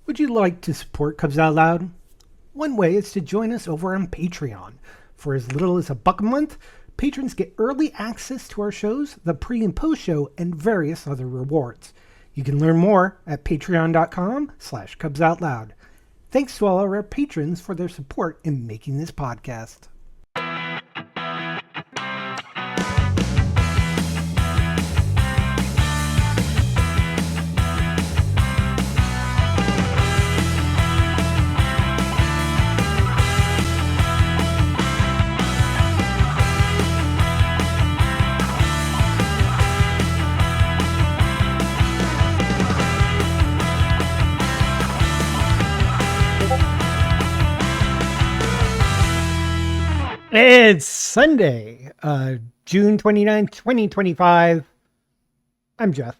Would you like to support Cubs Out Loud? One way is to join us over on Patreon. For as little as $1 a month, patrons get early access to our shows, the pre and post show, and various other rewards. You can learn more at patreon.com/cubsoutloud. Thanks to all of our patrons for their support in making this podcast. It's Sunday, June 29th, 2025. I'm Jeff.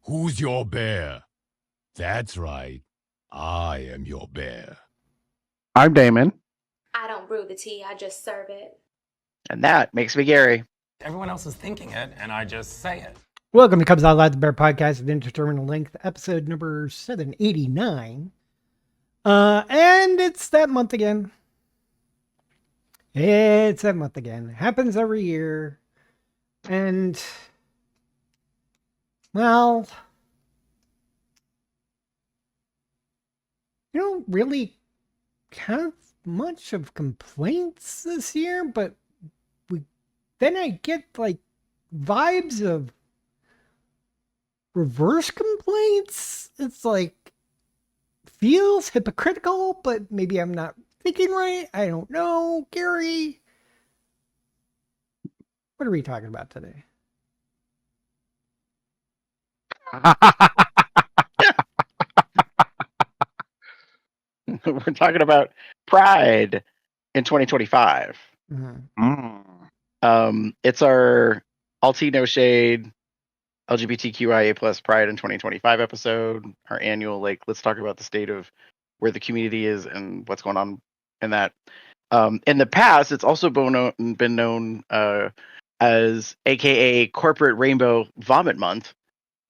Who's your bear? That's right. I am your bear. I'm Damon. I don't brew the tea, I just serve it. And that makes me Gary. Everyone else is thinking it, and I just say it. Welcome to Cubs Out Loud, the Bear Podcast of Indeterminate Length, episode number 789. And it's that month again. It's that month again. It happens every year. And, well, you don't really have much of complaints this year, but then I get like vibes of reverse complaints. It's like feels hypocritical, but maybe I'm not thinking right. I don't know. Gary, what are we talking about today? We're talking about Pride in 2025. It's our All Tea No Shade LGBTQIA plus Pride in 2025 episode. Our annual, let's talk about the state of where the community is and what's going on in that. In the past, it's also been known as AKA Corporate Rainbow Vomit Month,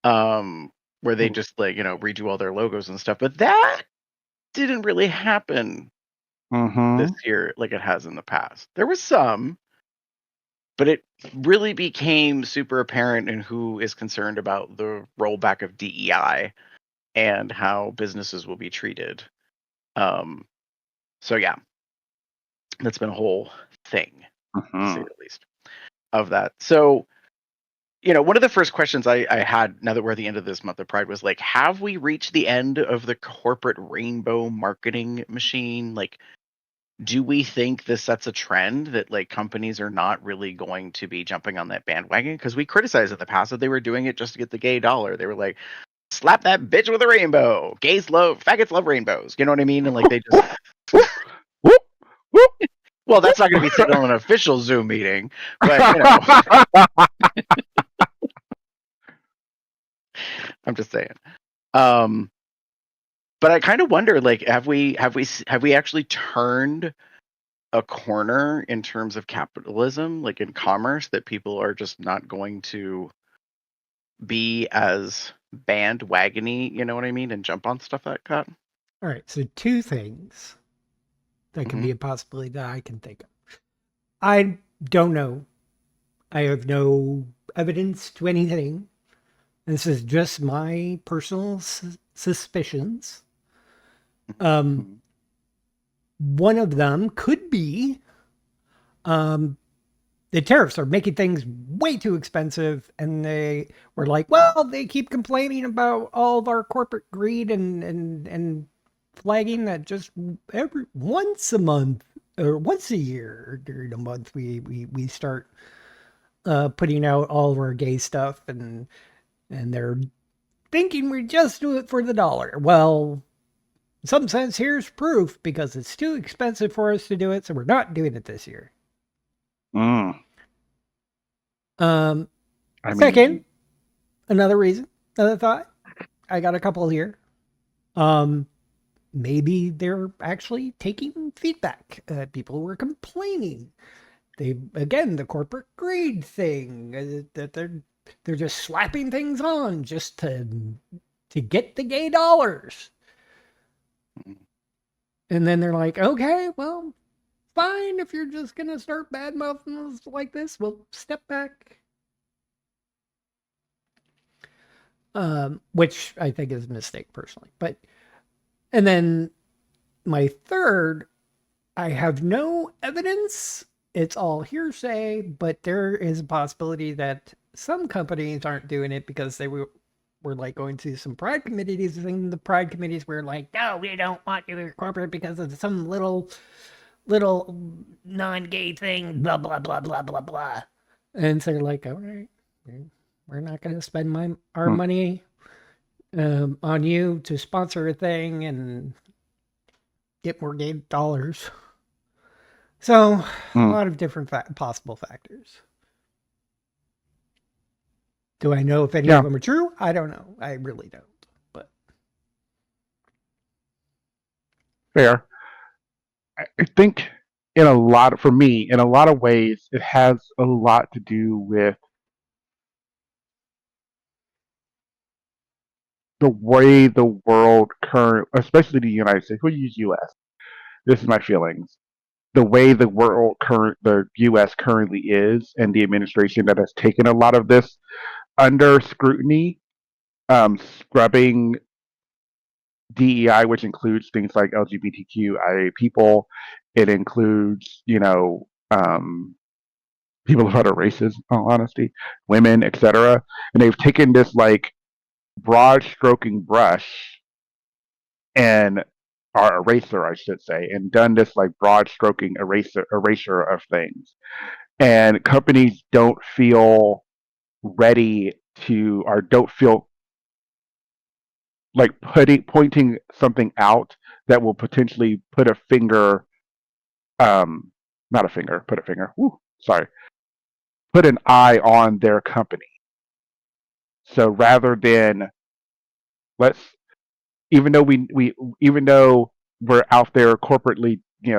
where they just redo all their logos and stuff. But that didn't really happen this year like it has in the past. There was some, but it really became super apparent in who is concerned about the rollback of DEI and how businesses will be treated. So yeah, that's been a whole thing, to say the least, of that. So, one of the first questions I had now that we're at the end of this month of Pride was like, have we reached the end of the corporate rainbow marketing machine? Like, do we think this sets a trend that companies are not really going to be jumping on that bandwagon? Because we criticized in the past that they were doing it just to get the gay dollar. They were like, slap that bitch with a rainbow. Faggots love rainbows. You know what I mean? And they just... Well, that's not going to be said on an official Zoom meeting, but I'm just saying. But I kind of wonder, have we actually turned a corner in terms of capitalism, in commerce, that people are just not going to be as bandwagony, you know what I mean, and jump on stuff like that? All right, so two things that can be a possibility that I can think of. I don't know. I have no evidence to anything. This is just my personal suspicions. One of them could be the tariffs are making things way too expensive, and they were like, well, they keep complaining about all of our corporate greed and flagging that just once a month or once a year during a month we start putting out all of our gay stuff, and they're thinking we just do it for the dollar. Well, in some sense, here's proof, because it's too expensive for us to do it, so we're not doing it this year. Second, another thought, I got a couple here. Maybe they're actually taking feedback. People were complaining. The corporate greed thing, that they're just slapping things on just to get the gay dollars. And then they're like, okay, well, fine. If you're just going to start badmouthing us like this, we'll step back. Which I think is a mistake personally. And then my third, I have no evidence. It's all hearsay, but there is a possibility that some companies aren't doing it because they were like going to some pride committees, and the pride committees were like, no, we don't want you to corporate because of some little non-gay thing, blah blah blah blah blah blah. And so they're like, all right, we're not going to spend our money on you to sponsor a thing and get more gay dollars. So a lot of different possible factors. Do I know if any of them are true? I don't know. I really don't. But fair. I think in a lot of ways, it has a lot to do with the way the world especially the United States, we'll use US. This is my feelings. The way the US currently is, and the administration that has taken a lot of this under scrutiny, scrubbing DEI, which includes things like LGBTQIA people. It includes, people of other races, in all honesty, women, etc. And they've taken this like broad stroking brush and or eraser, I should say, and done this like broad stroking erasure of things. And companies don't feel ready to, or don't feel like pointing something out that will potentially put a finger, not a finger, put a finger. Sorry, put an eye on their company. So rather than let's, even though even though we're out there corporately, we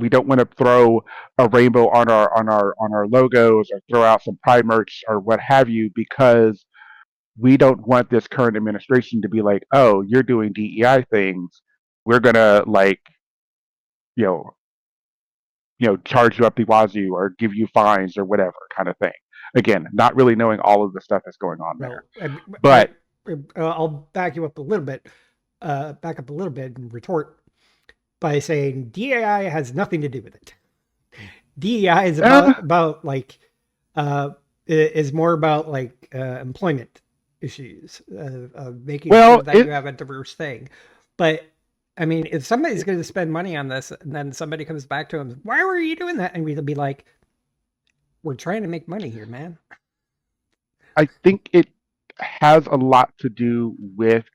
don't want to throw a rainbow on our logos or throw out some pride merch or what have you, because we don't want this current administration to be like, oh, you're doing DEI things, we're gonna like, you know, charge you up the wazoo or give you fines or whatever kind of thing. Again, not really knowing all of the stuff that's going on there. But I'll back you up a little bit, and retort by saying DEI has nothing to do with it. DEI is about like, is more about like employment issues, making sure that you have a diverse thing. But I mean, if somebody's going to spend money on this and then somebody comes back to them, why were you doing that? And we'll be like, we're trying to make money here, man. I think it has a lot to do with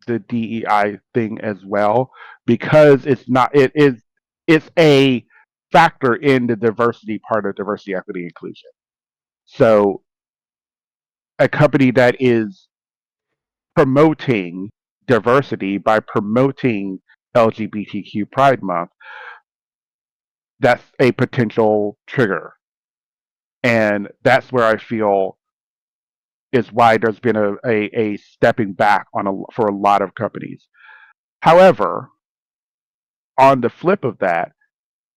the DEI thing as well, because it's a factor in the diversity part of diversity, equity, inclusion. So a company that is promoting diversity by promoting LGBTQ Pride Month, that's a potential trigger. And that's where I feel is why there's been a stepping back for a lot of companies. However, on the flip of that,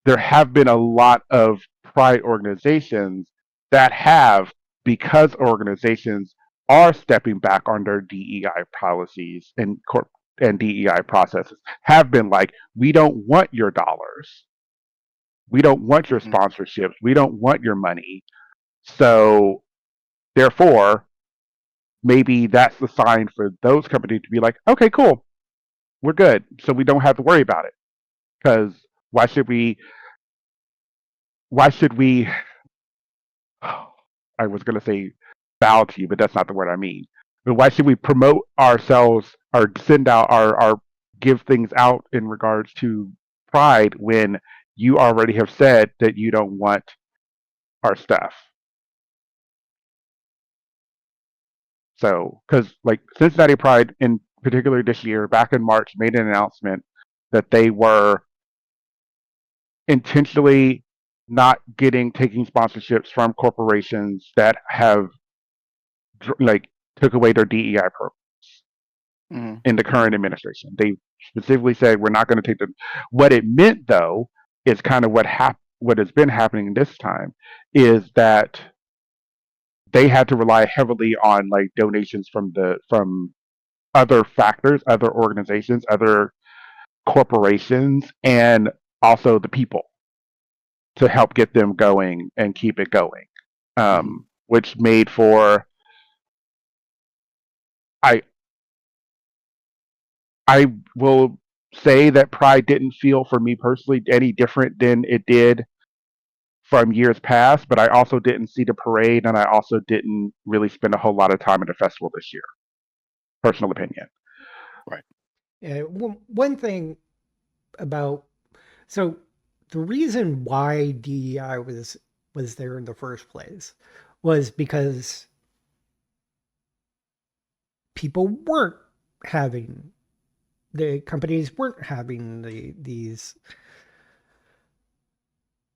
there have been a lot of pride organizations that have, because organizations are stepping back on their DEI policies and DEI processes, have been like, we don't want your dollars. We don't want your sponsorships. We don't want your money. So therefore, maybe that's the sign for those companies to be like, okay, cool, we're good. So we don't have to worry about it. Because why should we, I was going to say bow to you, but that's not the word I mean. But why should we promote ourselves or send out our give things out in regards to pride when you already have said that you don't want our stuff? So, because like Cincinnati Pride in particular this year, back in March, made an announcement that they were intentionally not taking sponsorships from corporations that have like took away their DEI programs. Mhm. in the current administration. They specifically said we're not going to take the. What it meant though is kind of what has been happening this time is that they had to rely heavily on like donations from other factors, other organizations, other corporations, and also the people to help get them going and keep it going, Mhm. which made for I I will say that Pride didn't feel for me personally any different than it did from years past, but I also didn't see the parade and I also didn't really spend a whole lot of time at the festival this year. Personal opinion. Right. One thing about so the reason why DEI was there in the first place was because people weren't having the companies weren't having these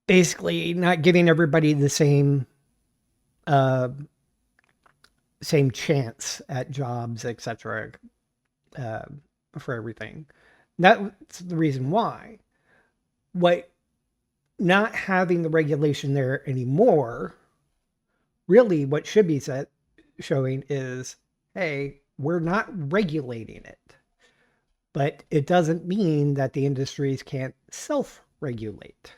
basically not giving everybody the uh, same chance at jobs, etc. Uh, for everything. That's the reason why. What not having the regulation there anymore, really, what should be showing is, hey, we're not regulating it, but it doesn't mean that the industries can't self-regulate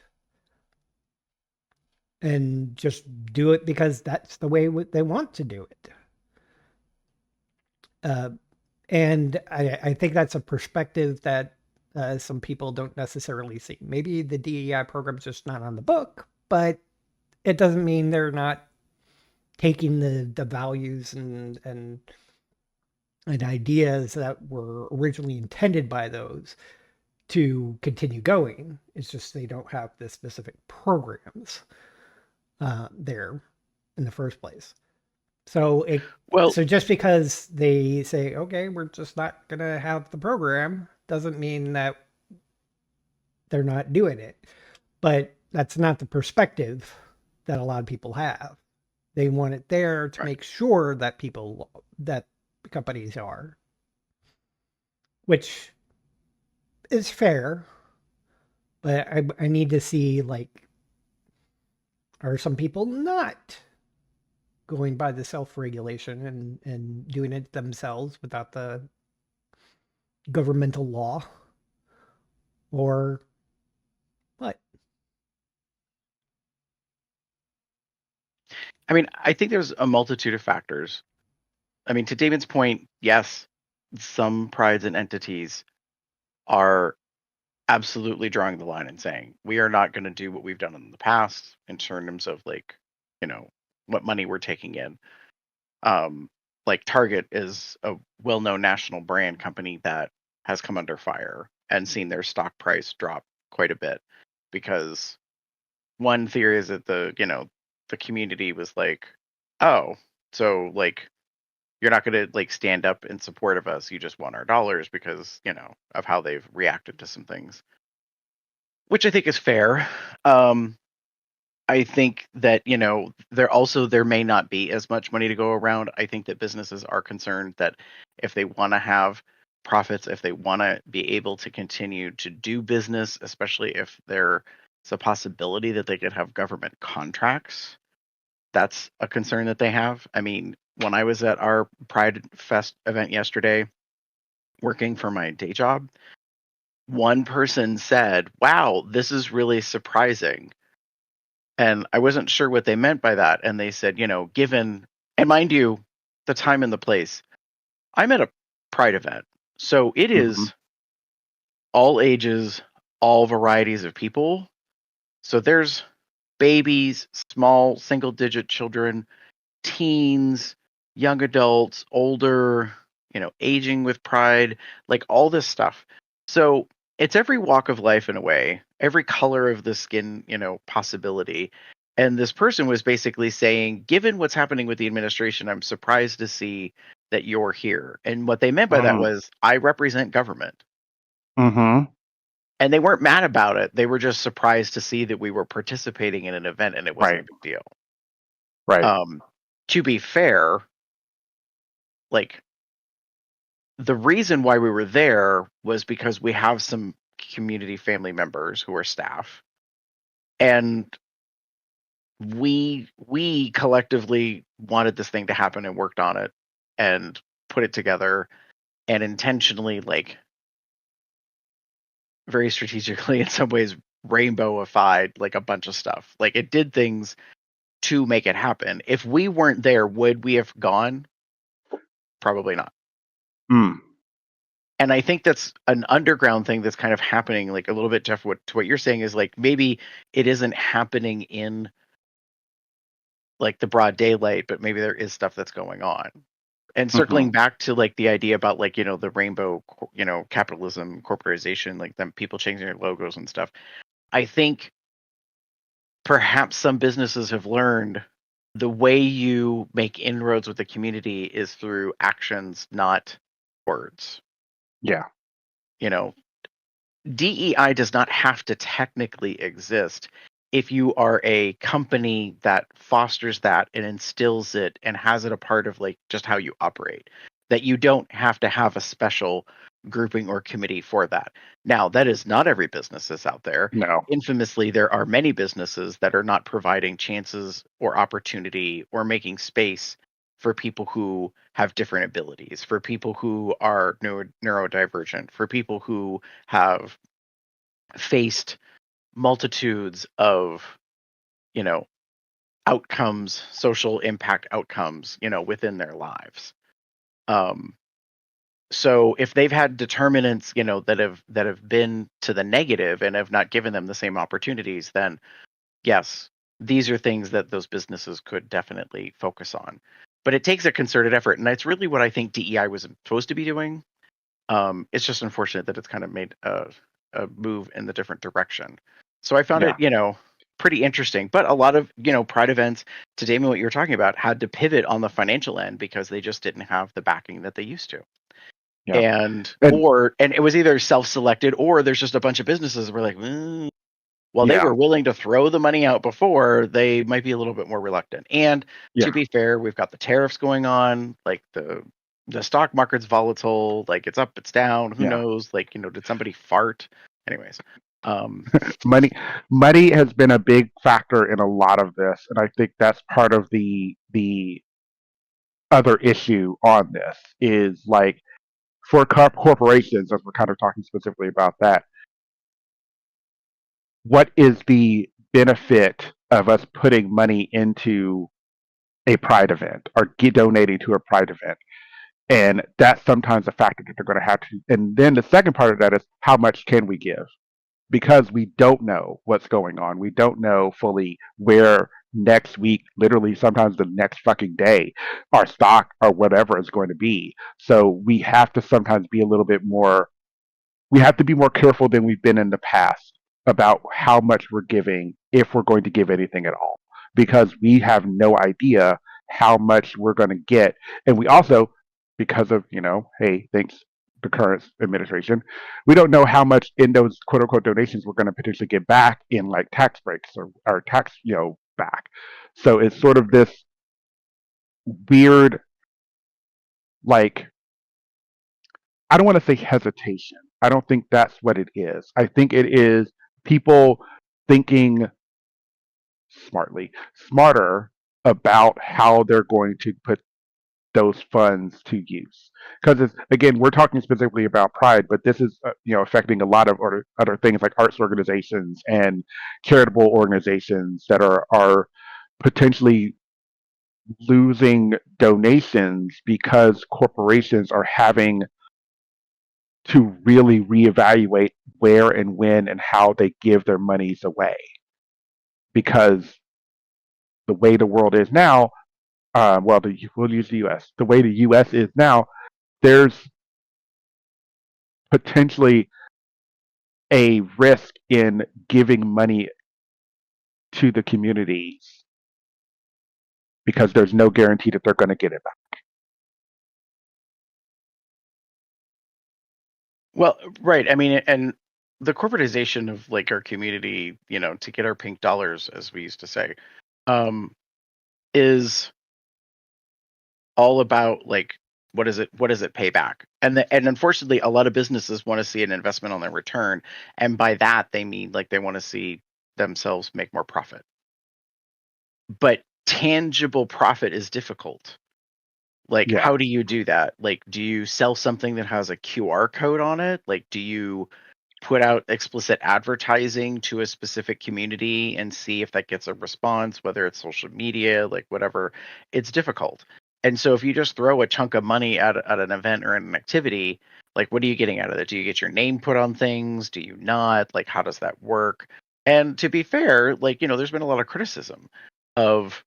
and just do it because that's the way they want to do it. Uh, and I think that's a perspective that some people don't necessarily see. Maybe the DEI program's just not on the book, but it doesn't mean they're not taking the values and ideas that were originally intended by those to continue going. It's just they don't have the specific programs there in the first place. So Well, so just because they say, okay, we're just not gonna have the program, doesn't mean that they're not doing it. But that's not the perspective that a lot of people have. They want it there to right. make sure that that companies are, which is fair, but I need to see like, are some people not going by the self-regulation and doing it themselves without the governmental law or what? I mean, I think there's a multitude of factors. I mean, to David's point, yes, some prides and entities are absolutely drawing the line and saying we are not going to do what we've done in the past in terms of like, you know, what money we're taking in. Um, like Target is a well-known national brand company that has come under fire and seen their stock price drop quite a bit because one theory is that the community was like, oh, so like you're not going to like stand up in support of us. You just want our dollars because, of how they've reacted to some things, which I think is fair. I think that, there may not be as much money to go around. I think that businesses are concerned that if they want to have profits, if they want to be able to continue to do business, especially if there's a possibility that they could have government contracts, that's a concern that they have. I mean, when I was at our Pride Fest event yesterday, working for my day job, one person said, "Wow, this is really surprising." And I wasn't sure what they meant by that. And they said, given, and mind you, the time and the place, I'm at a Pride event. So it Hmm. is all ages, all varieties of people. So there's babies, small single digit children, teens, young adults, older, aging with pride, like all this stuff. So it's every walk of life in a way, every color of the skin, possibility. And this person was basically saying, given what's happening with the administration, I'm surprised to see that you're here. And what they meant by that was, I represent government. Hmm. And they weren't mad about it. They were just surprised to see that we were participating in an event and it wasn't a Right. big deal. Right. To be fair, like the reason why we were there was because we have some community family members who are staff, and we collectively wanted this thing to happen and worked on it and put it together and intentionally, like, very strategically in some ways rainbowified like a bunch of stuff. Like, it did things to make it happen. If we weren't there, would we have gone? Probably not. Mm. And I think that's an underground thing that's kind of happening, like a little bit, Jeff, to what you're saying is like maybe it isn't happening in like the broad daylight, but maybe there is stuff that's going on. And circling back to like the idea about like, the rainbow, capitalism, corporatization, like them people changing their logos and stuff. I think perhaps some businesses have learned the way you make inroads with the community is through actions, not words. Yeah. DEI does not have to technically exist if you are a company that fosters that and instills it and has it a part of like just how you operate. That you don't have to have a special grouping or committee for that. Now, that is not every business that's out there. No. Infamously, there are many businesses that are not providing chances or opportunity or making space for people who have different abilities, for people who are neurodivergent, for people who have faced multitudes of, outcomes, social impact outcomes, within their lives. So if they've had determinants, that have been to the negative and have not given them the same opportunities, then yes, these are things that those businesses could definitely focus on. But it takes a concerted effort, and that's really what I think DEI was supposed to be doing. It's just unfortunate that it's kind of made a move in the different direction. So I found Yeah. it, pretty interesting. But a lot of, Pride events, to Damon, what you were talking about, had to pivot on the financial end because they just didn't have the backing that they used to. Yeah. And And it was either self-selected or there's just a bunch of businesses that were like, while they yeah. were willing to throw the money out before, they might be a little bit more reluctant. And Yeah. to be fair, we've got the tariffs going on, like the stock market's volatile, like it's up, it's down, who Yeah. knows? Like, did somebody fart? Anyways. Money has been a big factor in a lot of this, and I think that's part of the other issue on this is like for corporations, as we're kind of talking specifically about that, what is the benefit of us putting money into a pride event or donating to a pride event? And that's sometimes a factor that they're going to have to. And then the second part of that is how much can we give? Because we don't know what's going on. We don't know fully where next week, literally sometimes the next fucking day, our stock or whatever is going to be. So we have to sometimes be a little bit more, we have to be more careful than we've been in the past about how much we're giving, if we're going to give anything at all, because we have no idea how much we're going to get. And we also, because of, hey, thanks the current administration, we don't know how much in those quote unquote donations we're going to potentially get back in like tax breaks or tax, back. So it's sort of this weird, like, I don't want to say hesitation. I don't think that's what it is. I think it is people thinking smarter about how they're going to put those funds to use. Because again, we're talking specifically about Pride, but this is affecting a lot of other things like arts organizations and charitable organizations that are potentially losing donations because corporations are having to really reevaluate where and when and how they give their monies away. Because the way the world is now, we'll use the U.S. The way the U.S. is now, there's potentially a risk in giving money to the communities because there's no guarantee that they're going to get it back. Well, right. I mean, and the corporatization of like our community, to get our pink dollars, as we used to say, is all about like What does it pay back? And unfortunately, a lot of businesses want to see an investment on their return, and by that they mean like they want to see themselves make more profit. But tangible profit is difficult. Like, Yeah. how do you do that? Like, do you sell something that has a QR code on it? Like, do you put out explicit advertising to a specific community and see if that gets a response, whether it's social media, like whatever? It's difficult. And so if you just throw a chunk of money at an event or an activity, like, what are you getting out of it? Do you get your name put on things? Do you not? Like, how does that work? And to be fair, like, there's been a lot of criticism of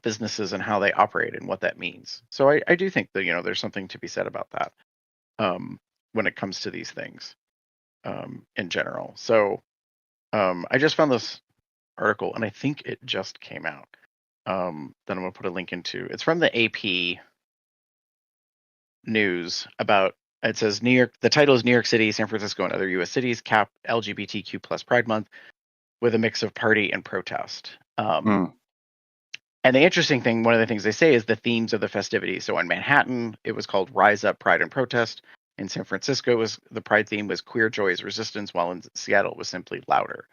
businesses and how they operate and what that means. So I do think that, there's something to be said about that when it comes to these things in general. So I just found this article, and I think it just came out. That I'm going to put a link into. It's from the AP News about. It says New York. The title is New York City, San Francisco, and other U.S. cities cap LGBTQ plus Pride Month with a mix of party and protest. And the interesting thing, one of the things they say is the themes of the festivities. So in Manhattan, it was called Rise Up, Pride and Protest. In San Francisco, the Pride theme was Queer Joy is Resistance, while in Seattle it was simply Louder.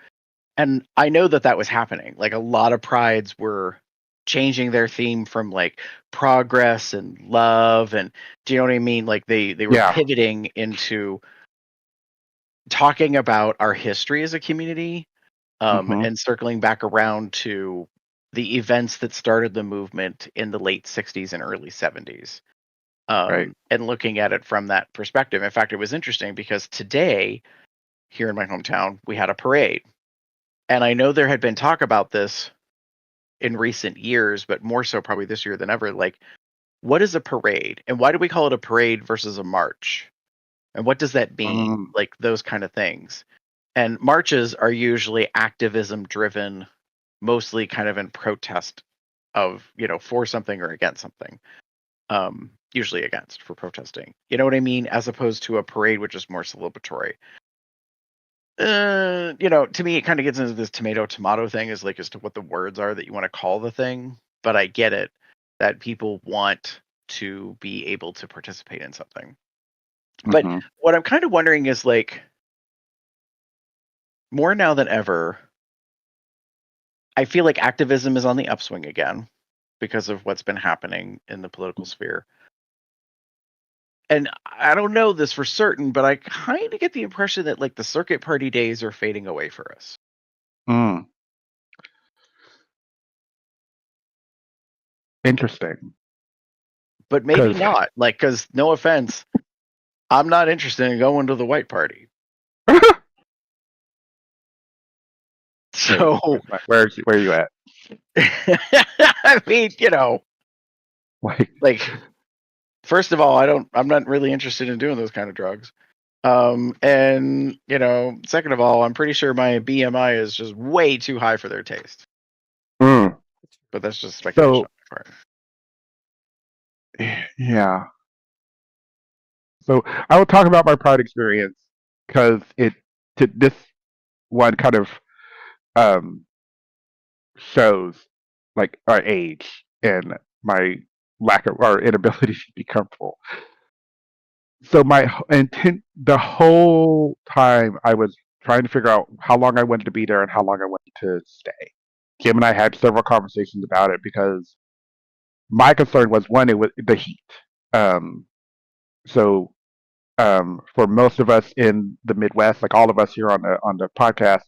And I know that was happening. Like, a lot of prides were changing their theme from like progress and love, and do you know what I mean? Like they were pivoting into talking about our history as a community, and circling back around to the events that started the movement in the late 60s and early 70s, and looking at it from that perspective. In fact, it was interesting because today here in my hometown, we had a parade. And I know there had been talk about this in recent years, but more so probably this year than ever. Like, what is a parade? And why do we call it a parade versus a march? And what does that mean? Like, those kind of things. And marches are usually activism driven, mostly kind of in protest of, for something or against something. Usually against, for protesting. You know what I mean? As opposed to a parade, which is more celebratory. To me, it kind of gets into this tomato thing as to what the words are that you want to call the thing. But I get it that people want to be able to participate in something. But what I'm kind of wondering is, like, more now than ever, I feel like activism is on the upswing again because of what's been happening in the political sphere. And I don't know this for certain, but I kind of get the impression that, like, the circuit party days are fading away for us. Interesting. But maybe not. Like, because no offense, I'm not interested in going to the white party. So where are you at? I mean, like, first of all, I'm not really interested in doing those kind of drugs. And second of all, I'm pretty sure my BMI is just way too high for their taste. But that's just speculation on my part. Yeah. So I will talk about my Pride experience because this one kind of shows like our age and my lack of our inability to be comfortable. So my intent the whole time I was trying to figure out how long I wanted to be there and how long I wanted to stay. Kim and I had several conversations about it because my concern was, one, it was the heat. So for most of us in the Midwest, like all of us here on the podcast,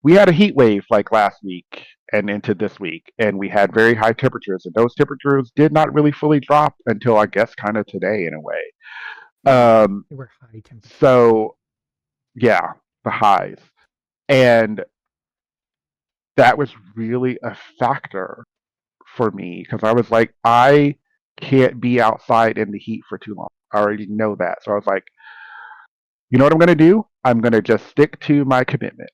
we had a heat wave like last week and into this week, and we had very high temperatures, and those temperatures did not really fully drop until, I guess, kind of today in a way. They were high temperatures. So yeah, the highs, and that was really a factor for me because I was like, I can't be outside in the heat for too long. I already know that, so I was like, you know what I'm going to do? I'm going to just stick to my commitment.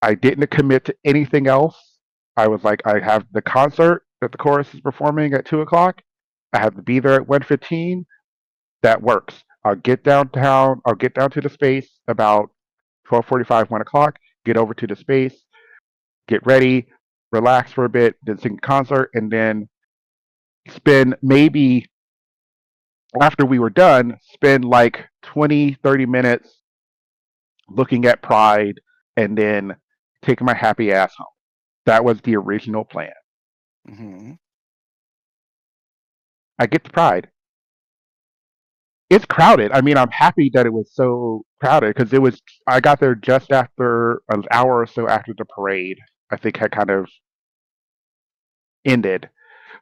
I didn't commit to anything else. I was like, I have the concert that the chorus is performing at 2:00. I have to be there at 1:15. That works. I'll get downtown. I'll get down to the space about 12:45, 1:00. Get over to the space. Get ready. Relax for a bit. Then sing a concert, and then spend maybe after we were done, spend like 20, 30 minutes looking at Pride and then taking my happy ass home. That was the original plan. Hmm. I get to Pride. It's crowded. I mean, I'm happy that it was so crowded because I got there just after an hour or so after the parade, I think, had kind of ended.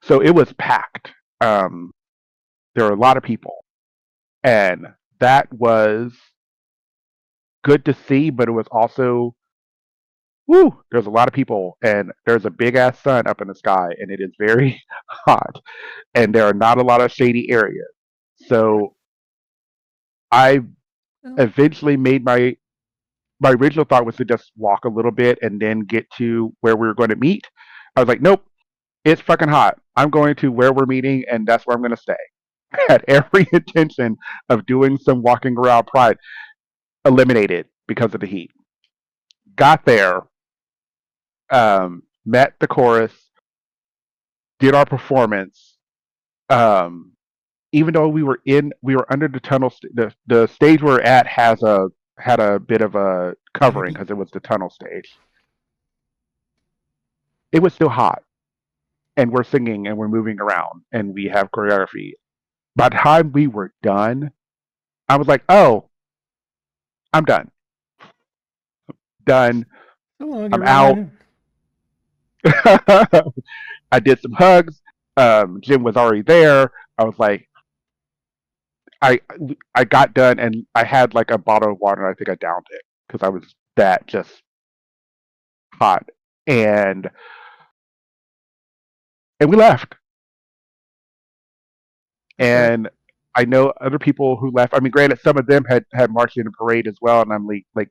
So it was packed. Um, there were a lot of people. And that was good to see, but it was also, woo, there's a lot of people and there's a big ass sun up in the sky and it is very hot and there are not a lot of shady areas. So I eventually made my original thought was to just walk a little bit and then get to where we were going to meet. I was like, nope, it's fucking hot. I'm going to where we're meeting and that's where I'm going to stay. I had every intention of doing some walking around Pride, eliminated because of the heat. Got there, met the chorus, did our performance. Um, Even though we were under the tunnel. The stage we're at had a bit of a covering Canopy. because it was the tunnel stage. It was still hot, and we're singing and we're moving around and we have choreography. By the time we were done, I was like, "Oh, I'm done. Done. So long, I'm out." everyone. I did some hugs. Jim was already there. I was like, I I got done and I had like a bottle of water and I think I downed it because I was that just hot. And we left. Okay. And I know other people who left. I mean, granted, some of them had marched in the parade as well, and I'm like,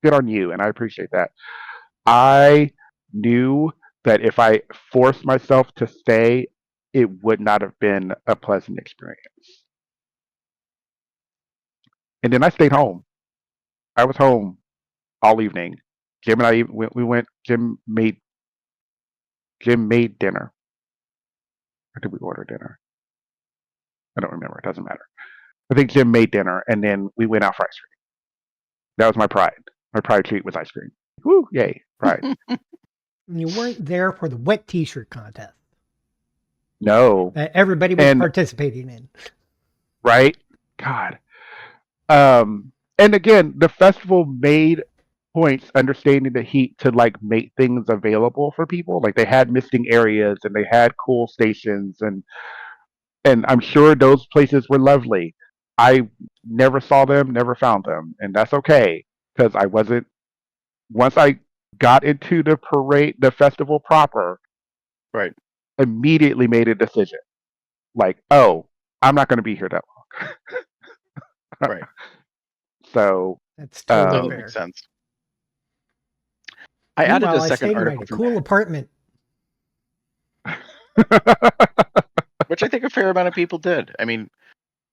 good on you, and I appreciate that. I knew that if I forced myself to stay, it would not have been a pleasant experience. And then I stayed home. I was home all evening. Jim and I we went. Jim made dinner. Or did we order dinner? I don't remember. It doesn't matter. I think Jim made dinner, and then we went out for ice cream. That was my pride. My pride treat was ice cream. Woo! Yay! Pride. And you weren't there for the wet T-shirt contest No. that everybody was And participating in. right? God. And again, the festival made points understanding the heat to like make things available for people. Like they had misting areas and they had cool stations and I'm sure those places were lovely. I never saw them, never found them, and that's okay because I wasn't. Once I got into the parade, the festival proper, Right. immediately made a decision. Like, oh, I'm not going to be here that long. Right. So, That's totally Totally makes fair. sense. I added Meanwhile, a I second stayed in my article from cool apartment. which I think a fair amount of people did. I mean,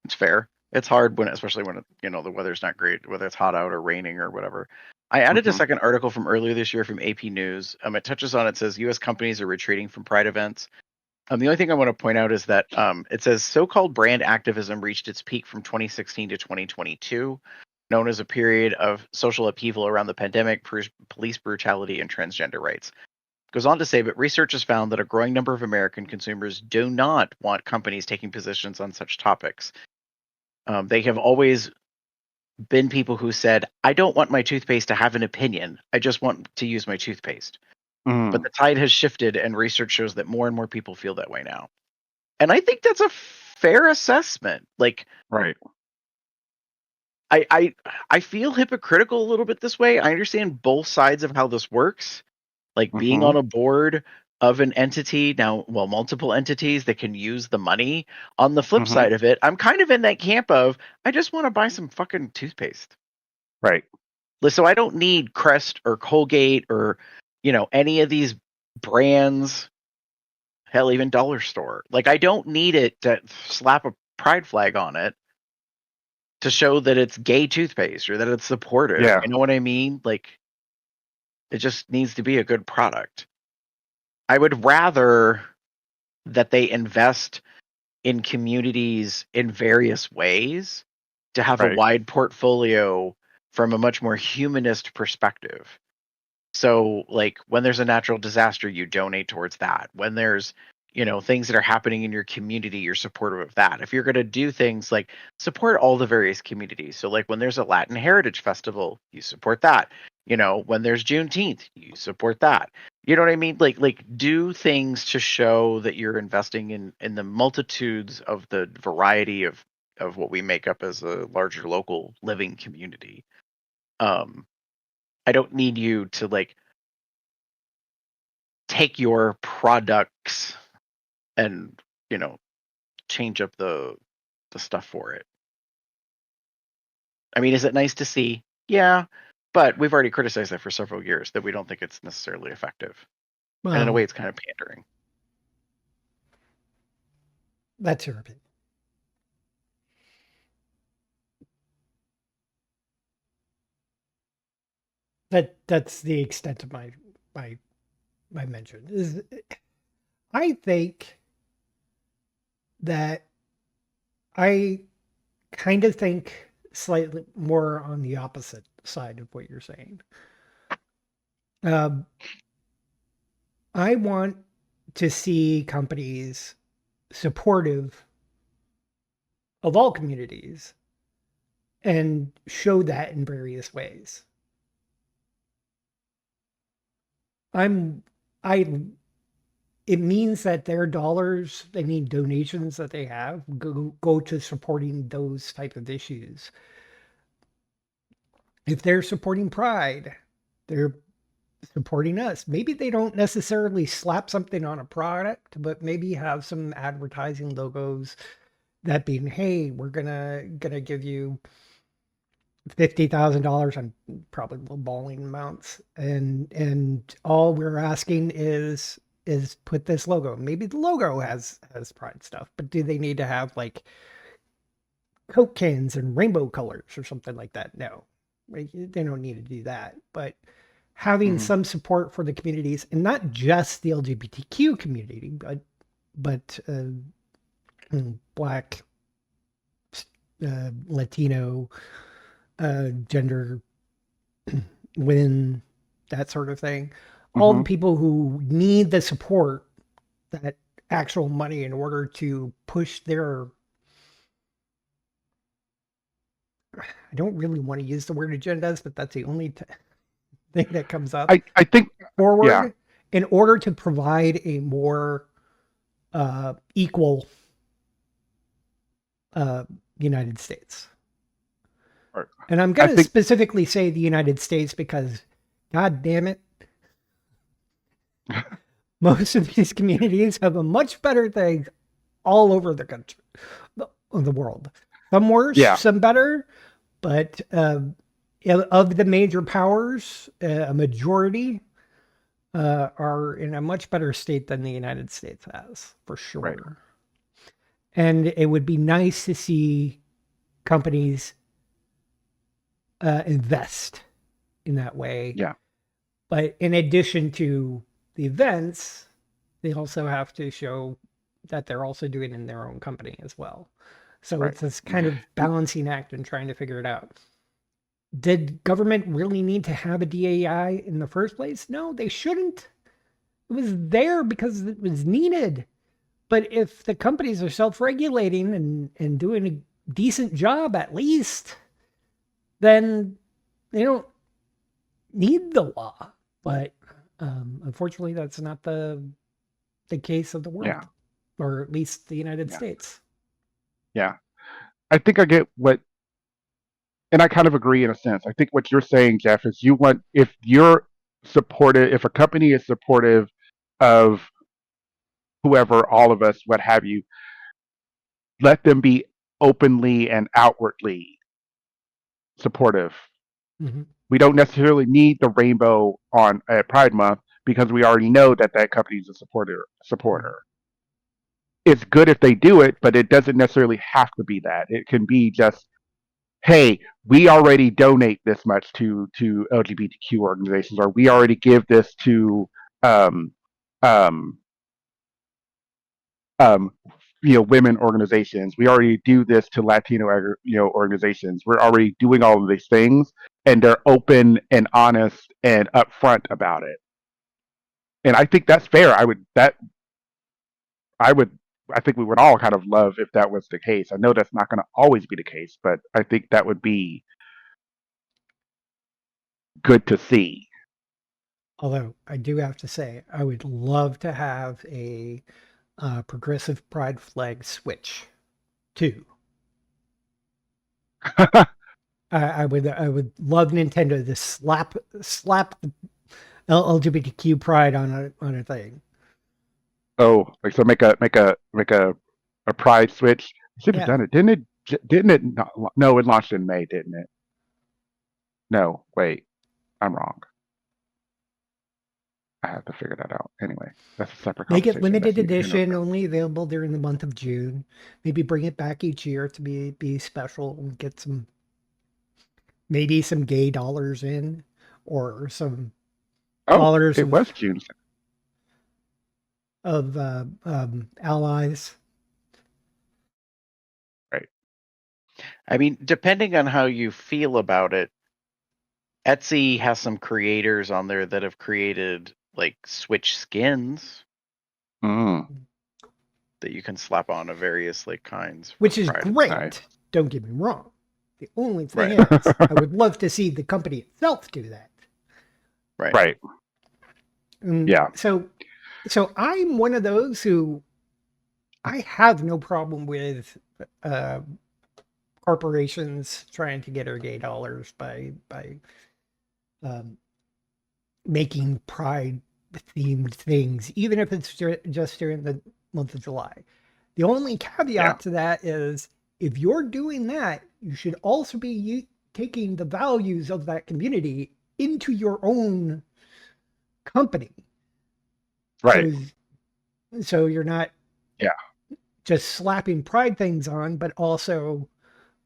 it's fair. It's hard when, especially when the weather's not great, whether it's hot out or raining or whatever. I added a Mhm. second article from earlier this year from AP News. It touches on, it says U.S. companies are retreating from Pride events. The only thing I want to point out is that it says so-called brand activism reached its peak from 2016 to 2022, known as a period of social upheaval around the pandemic, police brutality, and transgender rights. Goes on to say, but research has found that a growing number of American consumers do not want companies taking positions on such topics. They have always been people who said, I don't want my toothpaste to have an opinion. I just want to use my toothpaste. But Mm. the tide has shifted, and research shows that more and more people feel that way now. And I think that's a fair assessment. Like, Right. I feel hypocritical a little bit this way. I understand both sides of how this works. Like being Mhm. on a board of an entity now, well, multiple entities that can use the money. On the flip Mhm. side of it, I'm kind of in that camp of I just want to buy some fucking toothpaste. Right. So I don't need Crest or Colgate or any of these brands. Hell, even Dollar Store. Like I don't need it to slap a pride flag on it to show that it's gay toothpaste or that it's supportive. Yeah. You know what I mean? Like it just needs to be a good product. I would rather that they invest in communities in various ways to have a Right. wide portfolio from a much more humanist perspective. So, like, when there's a natural disaster, you donate towards that. When there's, things that are happening in your community, you're supportive of that. If you're going to do things like support all the various communities. So, like, when there's a Latin Heritage Festival, you support that. When there's Juneteenth, you support that. You know what I mean? Like do things to show that you're investing in the multitudes of the variety of what we make up as a larger local living community. I don't need you to like take your products and change up the stuff for it. I mean, is it nice to see? Yeah, but we've already criticized that for several years that we don't think it's necessarily effective, and in a way, Well, it's kind of pandering. that's your opinion. That's the extent of my mention. Is I think that I kind of think slightly more on the opposite side of what you're saying. Um, I want to see companies supportive of all communities and show that in various ways. I'm I it means that their dollars, I mean donations that they have go to supporting those type of issues. If they're supporting Pride, they're supporting us. Maybe they don't necessarily slap something on a product, but maybe have some advertising logos that being, hey, we're gonna give you $50,000 on probably balling amounts, and all we're asking is put this logo. Maybe the logo has Pride stuff, but do they need to have like Coke cans and rainbow colors or something like that? No, they don't need to do that. But having Mhm. some support for the communities, and not just the LGBTQ community, but Black, Latino, gender, women, that sort of thing. All the Hmm. people who need the support, that actual money in order to push their, I don't really want to use the word agendas, but that's the only thing that comes up I think, yeah, forward in order to provide a more equal uh, United States. or- And I'm I going to think, specifically say the United States because, God damn it, most of these communities have a much better thing all over the country, the world. Some worse, yeah, some better, but of the major powers, a majority are in a much better state than the United States has, for right, sure. And it would be nice to see companies invest in that way. yeah, But in addition to the events, they also have to show that they're also doing it in their own company as well. So right. it's this kind of balancing act and trying to figure it out. Did government really need to have a DAI in the first place? No, they shouldn't. It was there because it was needed. But if the companies are self-regulating and doing a decent job at least, then they don't need the law. But unfortunately, that's not the case of the Yeah, world, or at least the United yeah, States. yeah. I think I get what, and I kind of agree in a sense. I think what you're saying, Jeff, is you want, if you're supportive, if a company is supportive of whoever, all of us, what have you, let them be openly and outwardly supportive. Hmm. We don't necessarily need the rainbow on at Pride Month because we already know that that company is a supporter. Hmm. It's good if they do it, but it doesn't necessarily have to be that. It can be just, hey, we already donate this much to LGBTQ organizations, or we already give this to um, um, um, women organizations. We already do this to Latino organizations. We're already doing all of these things, and they're open and honest and upfront about it. And I think that's fair. I would I think we would all kind of love if that was the case. I know that's not going to always be the case, but I think that would be good to see. Although I do have to say, I would love to have a progressive pride flag switch too. I would love Nintendo to slap the LGBTQ pride on a thing. Oh, like so make a pride switch. Should have Yeah. done it, didn't it? Didn't it? No, it launched in May, didn't it? No, wait, I'm wrong. I have to figure that out. Anyway, that's a separate Make it conversation. limited That's neither here nor edition, there. only available during the month of June. Maybe bring it back each year to be special and get maybe some gay dollars in, or some Oh, dollars it was June. of allies. Right. I mean, depending on how you feel about it, Etsy has some creators on there that have created like Switch skins Mm, that you can slap on of various like kinds. for Which is Pride. great. nice. Don't get me wrong. The only thing Right. is, I would love to see the company itself do that. Right. Right. Yeah. So I'm one of those who I have no problem with corporations trying to get our gay dollars by um, making pride themed things, even if it's just during the month of July. The only caveat Yeah. to that is if you're doing that, you should also be taking the values of that community into your own company. Right. So you're not Yeah. just slapping pride things on, but also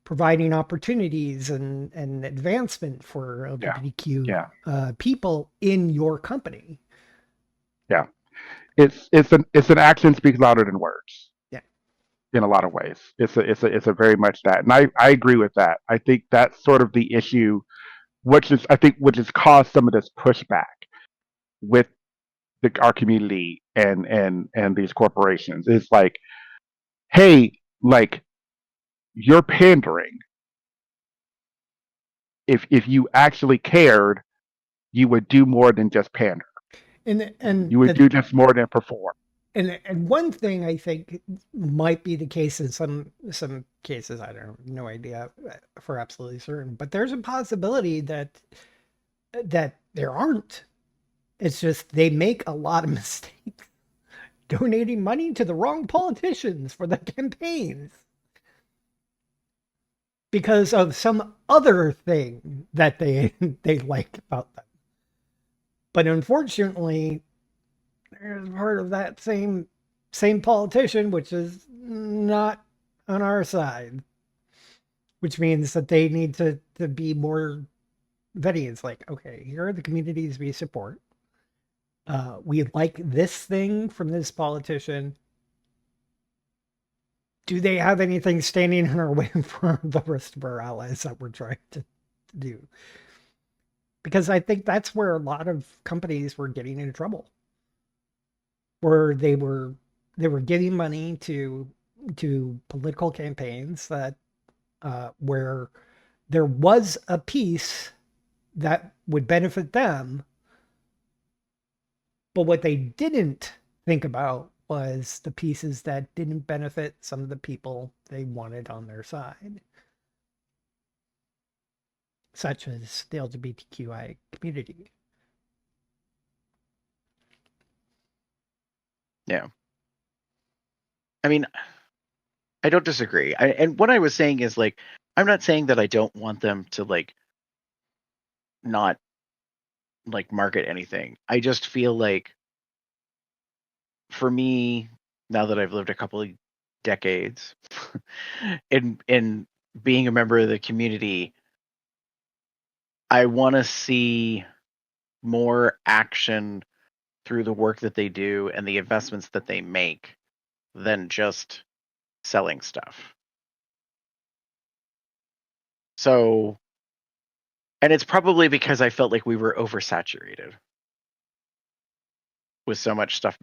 providing opportunities and advancement for LGBTQ Yeah. people in your company. Yeah. It's an action speaks louder than words. Yeah. In a lot of ways, it's a very much that, and I agree with that. I think that's sort of the issue, which has caused some of this pushback with our community and these corporations. Is like, hey, like, you're pandering. If you actually cared, you would do more than just pander. And You would do just more than perform. And one thing I think might be the case in some cases, I don't have no idea for absolutely certain, but there's a possibility that there aren't. It's just they make a lot of mistakes donating money to the wrong politicians for their campaigns because of some other thing that they like about them. But unfortunately, there's part of that same politician which is not on our side, which means that they need to be more vetting. It's like, okay, here are the communities we support. We like this thing from this politician. Do they have anything standing in our way for the rest of our allies that we're trying to do? Because I think that's where a lot of companies were getting into trouble, where they were giving money to political campaigns that where there was a piece that would benefit them, but what they didn't think about was the pieces that didn't benefit some of the people they wanted on their side, such as the LGBTQIA community. Yeah. I mean, I don't disagree. And what I was saying is like, I'm not saying that I don't want them to like not like market anything. I just feel like for me, now that I've lived a couple of decades in being a member of the community, I want to see more action through the work that they do and the investments that they make than just selling stuff. So, and it's probably because I felt like we were oversaturated with so much stuff,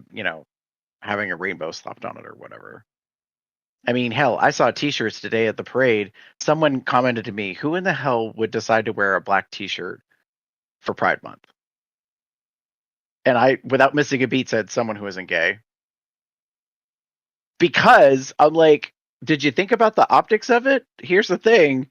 having a rainbow slapped on it or whatever. I mean, hell, I saw t-shirts today at the parade. Someone commented to me, who in the hell would decide to wear a black t-shirt for Pride Month? And I, without missing a beat, said someone who isn't gay. Because I'm like, did you think about the optics of it? Here's the thing.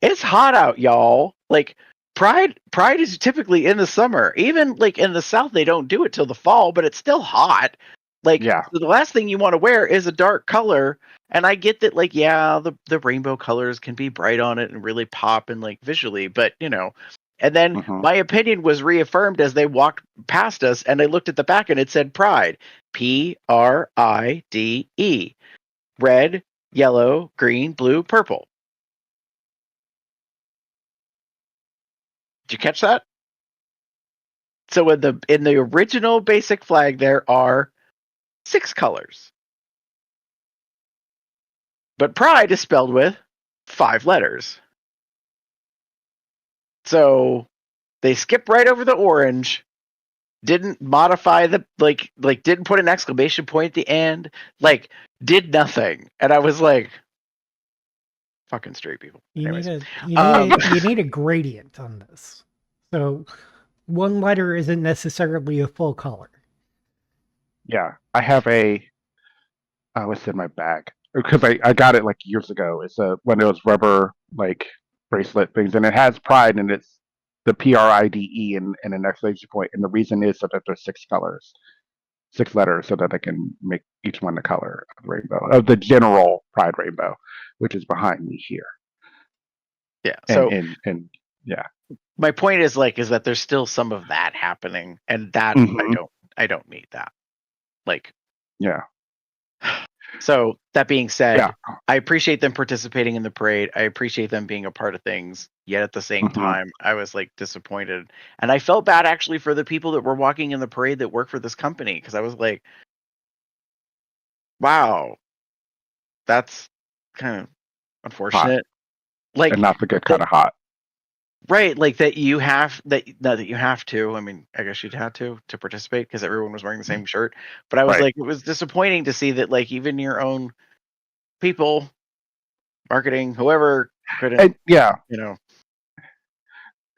It's hot out, y'all. Like, Pride is typically in the summer. Even like in the South, they don't do it till the fall, but it's still hot. Like, Yeah. the last thing you want to wear is a dark color. And I get that, like, yeah, the rainbow colors can be bright on it and really pop and like visually, but and then Mhm. my opinion was reaffirmed as they walked past us, and I looked at the back and it said Pride. PRIDE. Red, yellow, green, blue, purple. Did you catch that? So in the original basic flag, there are 6 colors. But Pride is spelled with 5 letters. So they skip right over the orange, didn't modify the didn't put an exclamation point at the end, did nothing. And I was like, fucking straight people. You Anyways. you need a gradient on this. So one letter isn't necessarily a full color. Yeah. I have what's in my bag? Because I got it like years ago. It's one of those rubber like bracelet things, and it has Pride, and it's the PRIDE and an exclamation point. And the reason is so that there's 6 colors, 6 letters, so that I can make each one the color of the rainbow, of the general Pride rainbow, which is behind me here. Yeah. And So yeah. my point is that there's still some of that happening, and that Mhm. I don't need that. Like, Yeah. so that being said, Yeah. I appreciate them participating in the parade. I appreciate them being a part of things. Yet at the same Mhm. time, I was like disappointed, and I felt bad actually for the people that were walking in the parade that work for this company, because I was like, wow, that's kind of Hot. unfortunate. And Like not the good that, kind of hot. right? Like that you have that. No, that you have to. I mean, I guess you'd have to participate because everyone was wearing the same shirt. But I was Right. like, it was disappointing to see that like even your own people, marketing, whoever, couldn't. And yeah, You know,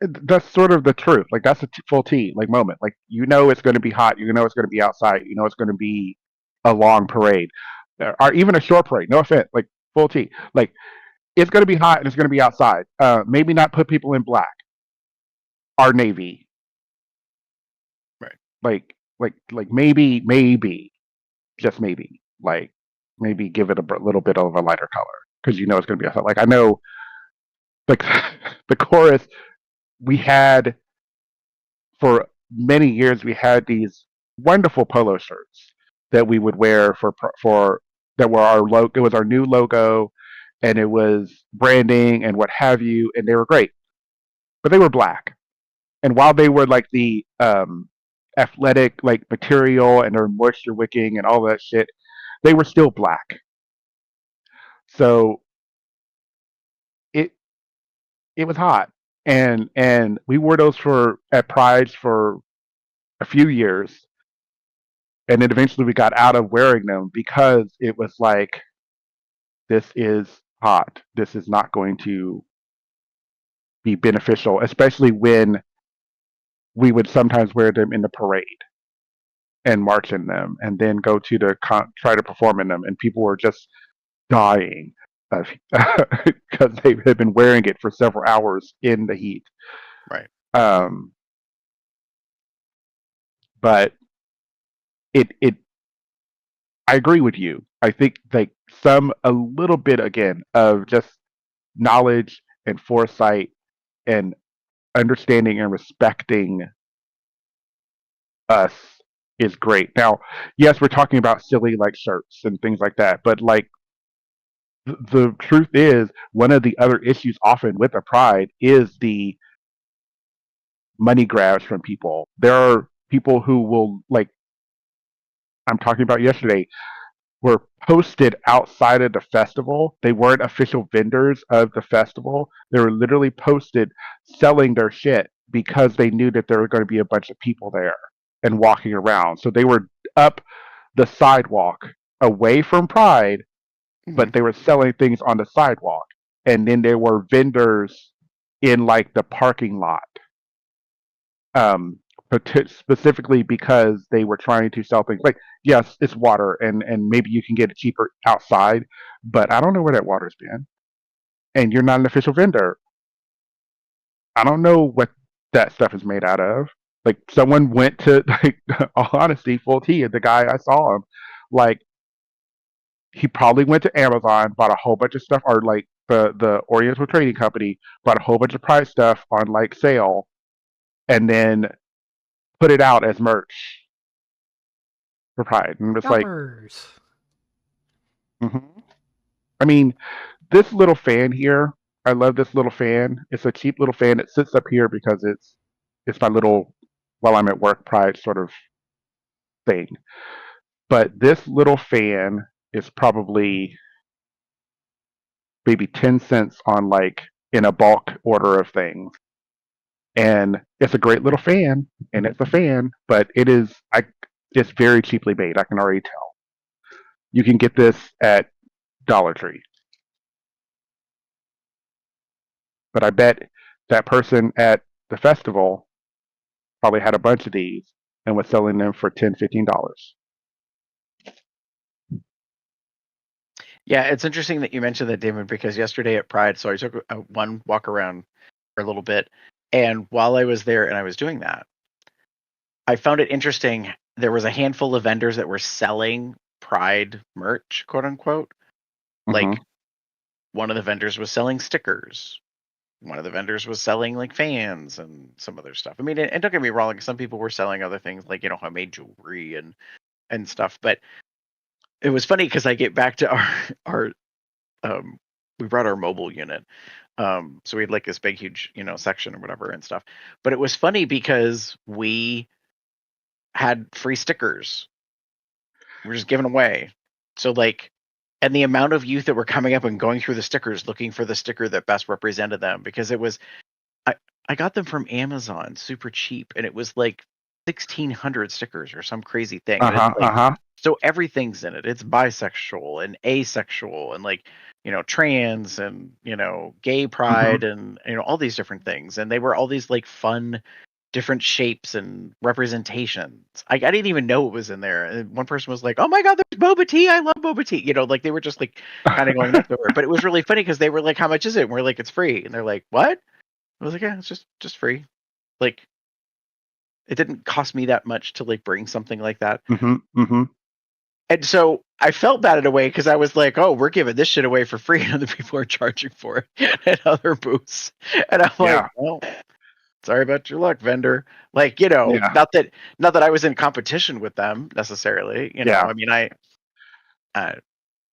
that's sort of the truth. Like that's a full T like moment. Like it's going to be hot. It's going to be outside. It's going to be a long parade, or even a short parade. No offense. Like full T. Like it's going to be hot and it's going to be outside. Maybe not put people in black or navy. right. Like maybe just maybe give it a little bit of a lighter color because it's going to be outside. Like I know like the chorus we had for many years we had these wonderful polo shirts that we would wear for that were our logo. It was our new logo, and it was branding and what have you, and they were great. But they were black, and while they were like the athletic like material and they're moisture wicking and all that shit, they were still black. So it it was hot, and we wore those for at Prides for a few years, and then eventually we got out of wearing them because it was like this is hot. This is not going to be beneficial, especially when we would sometimes wear them in the parade and march in them, and then go to try to perform in them, and people were just dying because they had been wearing it for several hours in the heat. Right. Um, but it I agree with you. I think like a little bit again of just knowledge and foresight and understanding and respecting us is great. Now, yes, we're talking about silly like shirts and things like that, but like the truth is, one of the other issues often with a pride is the money grabs from people. There are people who will like I'm talking about yesterday were posted outside of the festival. They weren't official vendors of the festival. They were literally posted selling their shit because they knew that there were going to be a bunch of people there and walking around. So they were up the sidewalk away from Pride, Hmm. but they were selling things on the sidewalk. And then there were vendors in like the parking lot, um, specifically because they were trying to sell things. Like, yes, it's water, and maybe you can get it cheaper outside, but I don't know where that water's been, and you're not an official vendor. I don't know what that stuff is made out of. Like, someone went to, like, all honesty, full T, the guy I saw him, like, he probably went to Amazon, bought a whole bunch of stuff, or like the Oriental Trading Company bought a whole bunch of Pride stuff on like sale, and then put it out as merch for Pride, and it's like, Yummers. mhm. I mean, this little fan here, I love this little fan. It's a cheap little fan. It sits up here because it's my little while I'm at work Pride sort of thing. But this little fan is probably maybe 10 cents on like in a bulk order of things. And it's a great little fan, and it's a fan, but it's very cheaply made. I can already tell. You can get this at Dollar Tree. But I bet that person at the festival probably had a bunch of these and was selling them for $10, $15. Yeah, it's interesting that you mentioned that, David, because yesterday at Pride, so I took one walk around for a little bit, and while I was there and I was doing that, I found it interesting. There was a handful of vendors that were selling Pride merch, quote unquote. Mm-hmm. Like, one of the vendors was selling stickers. One of the vendors was selling like fans and some other stuff. I mean, and don't get me wrong, like, some people were selling other things like, homemade jewelry and stuff. But it was funny because I get back to our we brought our mobile unit. So we had like this big, huge, section or whatever and stuff. But it was funny because we had free stickers. We're just giving away. So like, and the amount of youth that were coming up and going through the stickers, looking for the sticker that best represented them, because it was, I got them from Amazon super cheap, and it was like 1,600 stickers or some crazy thing. Uh And it's huh. like, Uh huh. so everything's in it. It's bisexual and asexual and like, trans and, gay Mm-hmm. pride and, all these different things. And they were all these like fun, different shapes and representations. I didn't even know it was in there. And one person was like, "Oh my God, there's boba tea. I love boba tea." Like they were just like kind of going nuts over it. But it was really funny because they were like, "How much is it?" And we're like, "It's free." And they're like, "What?" I was like, "Yeah, it's just free." Like, it didn't cost me that much to like bring something like that. Mm-hmm. Mm-hmm. And so I felt bad in a way because I was like, "Oh, we're giving this shit away for free, and other people are charging for it at other booths." And I'm like, Yeah. "Well, sorry about your luck, vendor." Like, Yeah. not that I was in competition with them necessarily. Yeah. I mean, uh,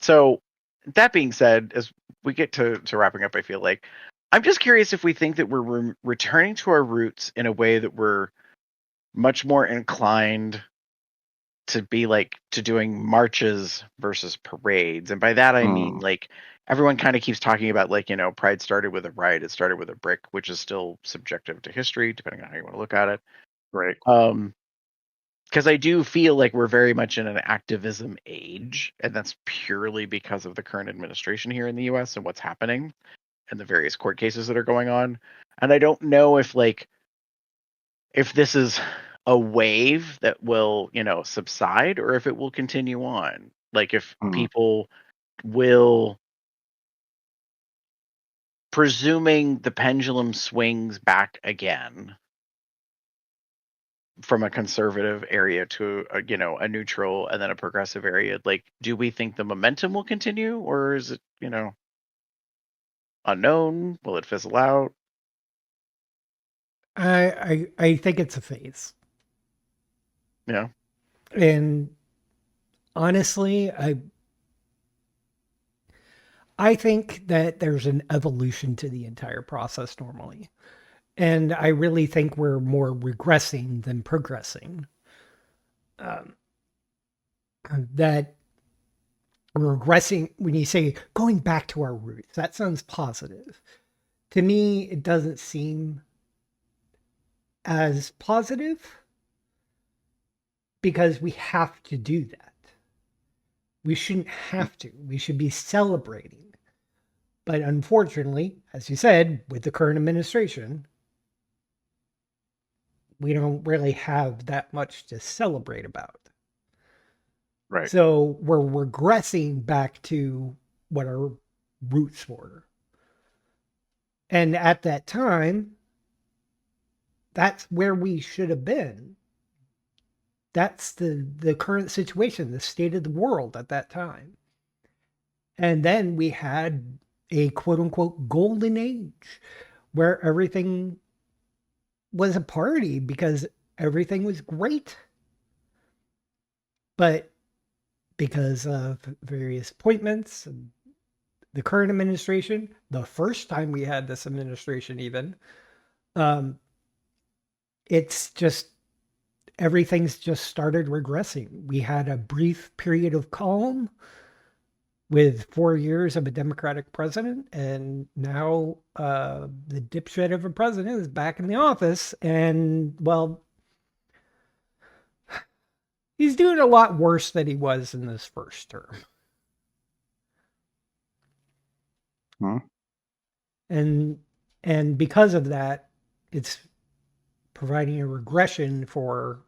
so that being said, as we get to wrapping up, I feel like I'm just curious if we think that we're returning to our roots in a way that we're much more inclined to be like to doing marches versus parades. And by that I mean Mm. like everyone kind of keeps talking about like, Pride started with a riot, it started with a brick, which is still subjective to history, depending on how you want to look at it. Great. Because I do feel like we're very much in an activism age, and that's purely because of the current administration here in the US and what's happening and the various court cases that are going on. And I don't know if this is a wave that will, subside, or if it will continue on. Like, if Mm. people will, presuming the pendulum swings back again from a conservative area to a neutral and then a progressive area, like, do we think the momentum will continue, or is it, unknown? Will it fizzle out? I think it's a phase. Yeah. And honestly, I think that there's an evolution to the entire process normally. And I really think we're more regressing than progressing. That regressing. When you say going back to our roots, that sounds positive. To me, it doesn't seem as positive because we have to do that. We shouldn't have to. We should be celebrating. But unfortunately, as you said, with the current administration, we don't really have that much to celebrate about. Right. So we're regressing back to what our roots were. And at that time, that's where we should have been. That's the current situation, the state of the world at that time. And then we had a quote unquote golden age where everything was a party because everything was great. But because of various appointments and the current administration, the first time we had this administration even, it's just everything's just started regressing. We had a brief period of calm with 4 years of a Democratic president, and now the dipshit of a president is back in the office, and well, he's doing a lot worse than he was in this first term. Hmm. And because of that, it's providing a regression for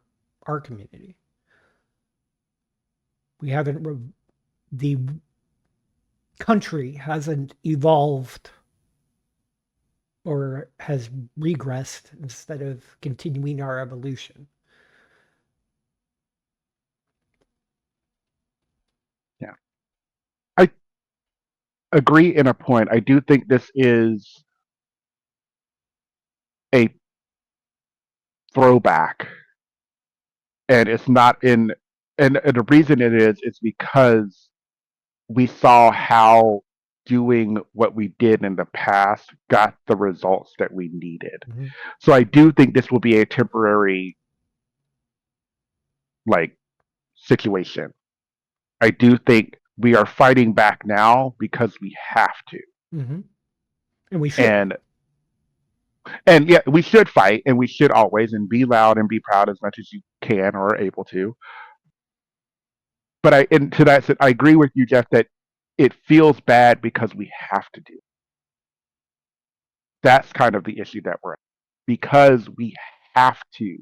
our community. We haven't the country hasn't evolved or has regressed instead of continuing our evolution. Yeah. I agree in a point. I do think this is a throwback, and it's not in, and the reason it is because we saw how doing what we did in the past got the results that we needed. Mm-hmm. So I do think this will be a temporary like situation. I do think we are fighting back now because we have to. Mm-hmm. And we should. And yeah, we should fight, and we should always and be loud and be proud as much as you can or are able to. But and to that, I agree with you, Jeff, that it feels bad because we have to do. That's kind of the issue that we're in. Because we have to,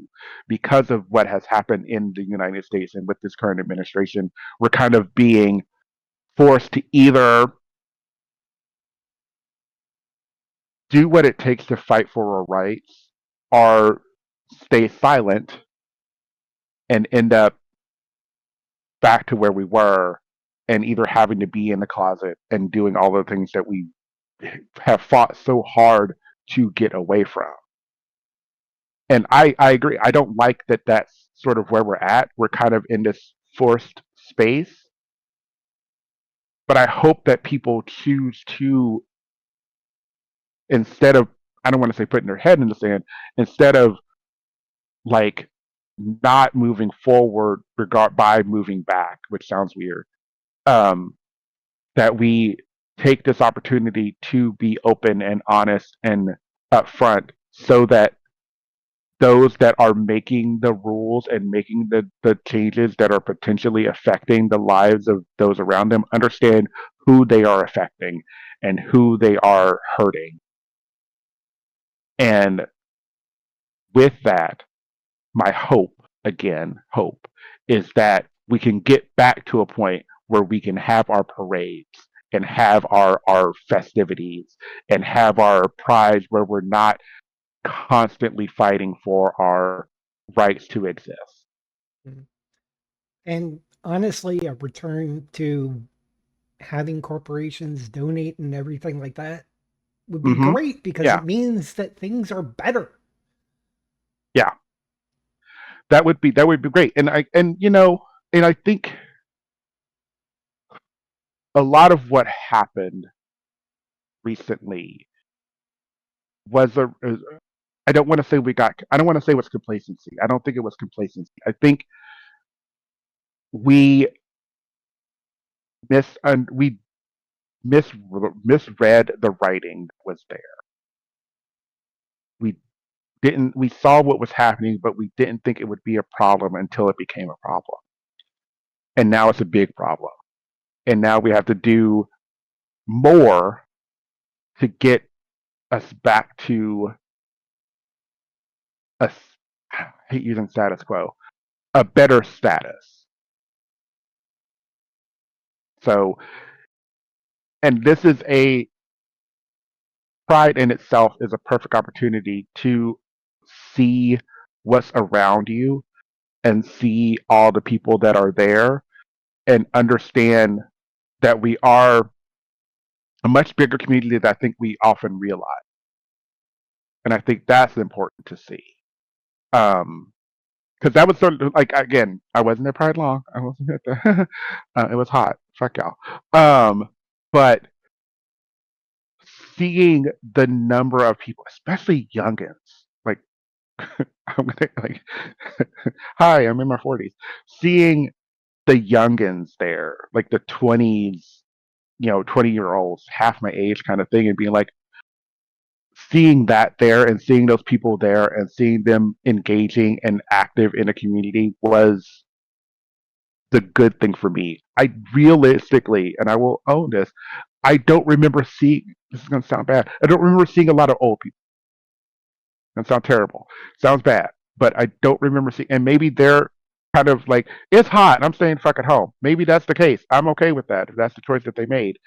because of what has happened in the United States and with this current administration, we're kind of being forced to either do what it takes to fight for our rights or stay silent and end up back to where we were and either having to be in the closet and doing all the things that we have fought so hard to get away from. And I agree. I don't like that that's sort of where we're at. We're kind of in this forced space. But I hope that people choose to, instead of, I don't want to say putting their head in the sand, instead of like not moving forward by moving back, which sounds weird, that we take this opportunity to be open and honest and upfront so that those that are making the rules and making the changes that are potentially affecting the lives of those around them understand who they are affecting and who they are hurting. And with that, my hope, again, hope, is that we can get back to a point where we can have our parades and have our festivities and have our prides where we're not constantly fighting for our rights to exist. And honestly, a return to having corporations donate and everything like that would be great because it means that things are better. Yeah. That would be great. And I think a lot of what happened recently was I don't want to say I don't want to say it was complacency. I don't think it was complacency. I think we we misread the writing that was there. We we saw what was happening, but we didn't think it would be a problem until it became a problem. And now it's a big problem. And now we have to do more to get us back to a, I hate using status quo, a better status. So, and this is Pride in itself is a perfect opportunity to see what's around you and see all the people that are there and understand that we are a much bigger community than I think we often realize. And I think that's important to see. Because that was sort of like, again, I wasn't at Pride long. I wasn't at the, it was hot. Fuck y'all. But seeing the number of people, especially youngins, like, I'm gonna like, hi, I'm in my 40s. Seeing the youngins there, like the 20s, 20-year-olds, half my age kind of thing, and being like, seeing that there and seeing those people there and seeing them engaging and active in a community was the good thing for me. I realistically, and I will own this, I don't remember seeing, this is going to sound bad, I don't remember seeing a lot of old people. That sounds terrible. Sounds bad. But I don't remember seeing, and maybe they're kind of like, it's hot and I'm staying fuck at home. Maybe that's the case. I'm okay with that if that's the choice that they made.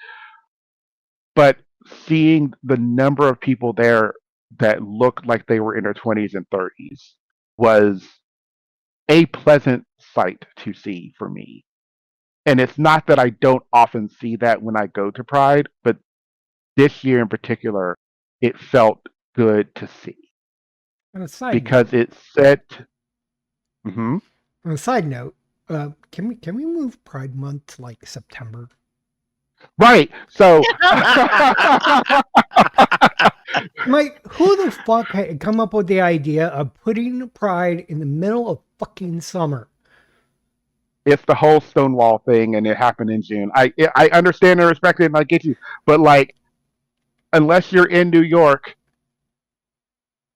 But seeing the number of people there that looked like they were in their 20s and 30s was a pleasant sight to see for me. And it's not that I don't often see that when I go to Pride, but this year in particular, it felt good to see. On a side Because note, it set. Hmm. on a side note, can we move Pride Month to like September? Right. So. Mike, who the fuck had come up with the idea of putting Pride in the middle of fucking summer? It's the whole Stonewall thing, and it happened in June. I understand and respect it, and I get you, but like, unless you're in New York,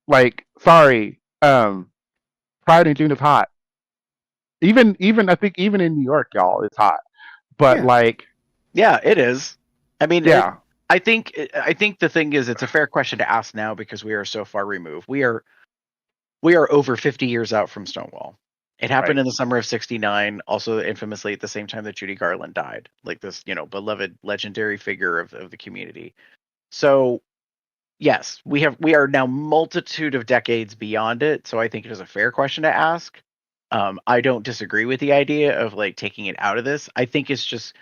like, sorry, Pride in June is hot. Even I think even in New York, y'all, it's hot. But Yeah. like, Yeah, it is. I mean, yeah, I think the thing is, it's a fair question to ask now because we are so far removed. We are over 50 years out from Stonewall. It happened right. in the summer of '69, also infamously at the same time that Judy Garland died, like this, beloved legendary figure of the community. So yes, we are now multitude of decades beyond it. So I think it is a fair question to ask. I don't disagree with the idea of like taking it out of this. I think it's just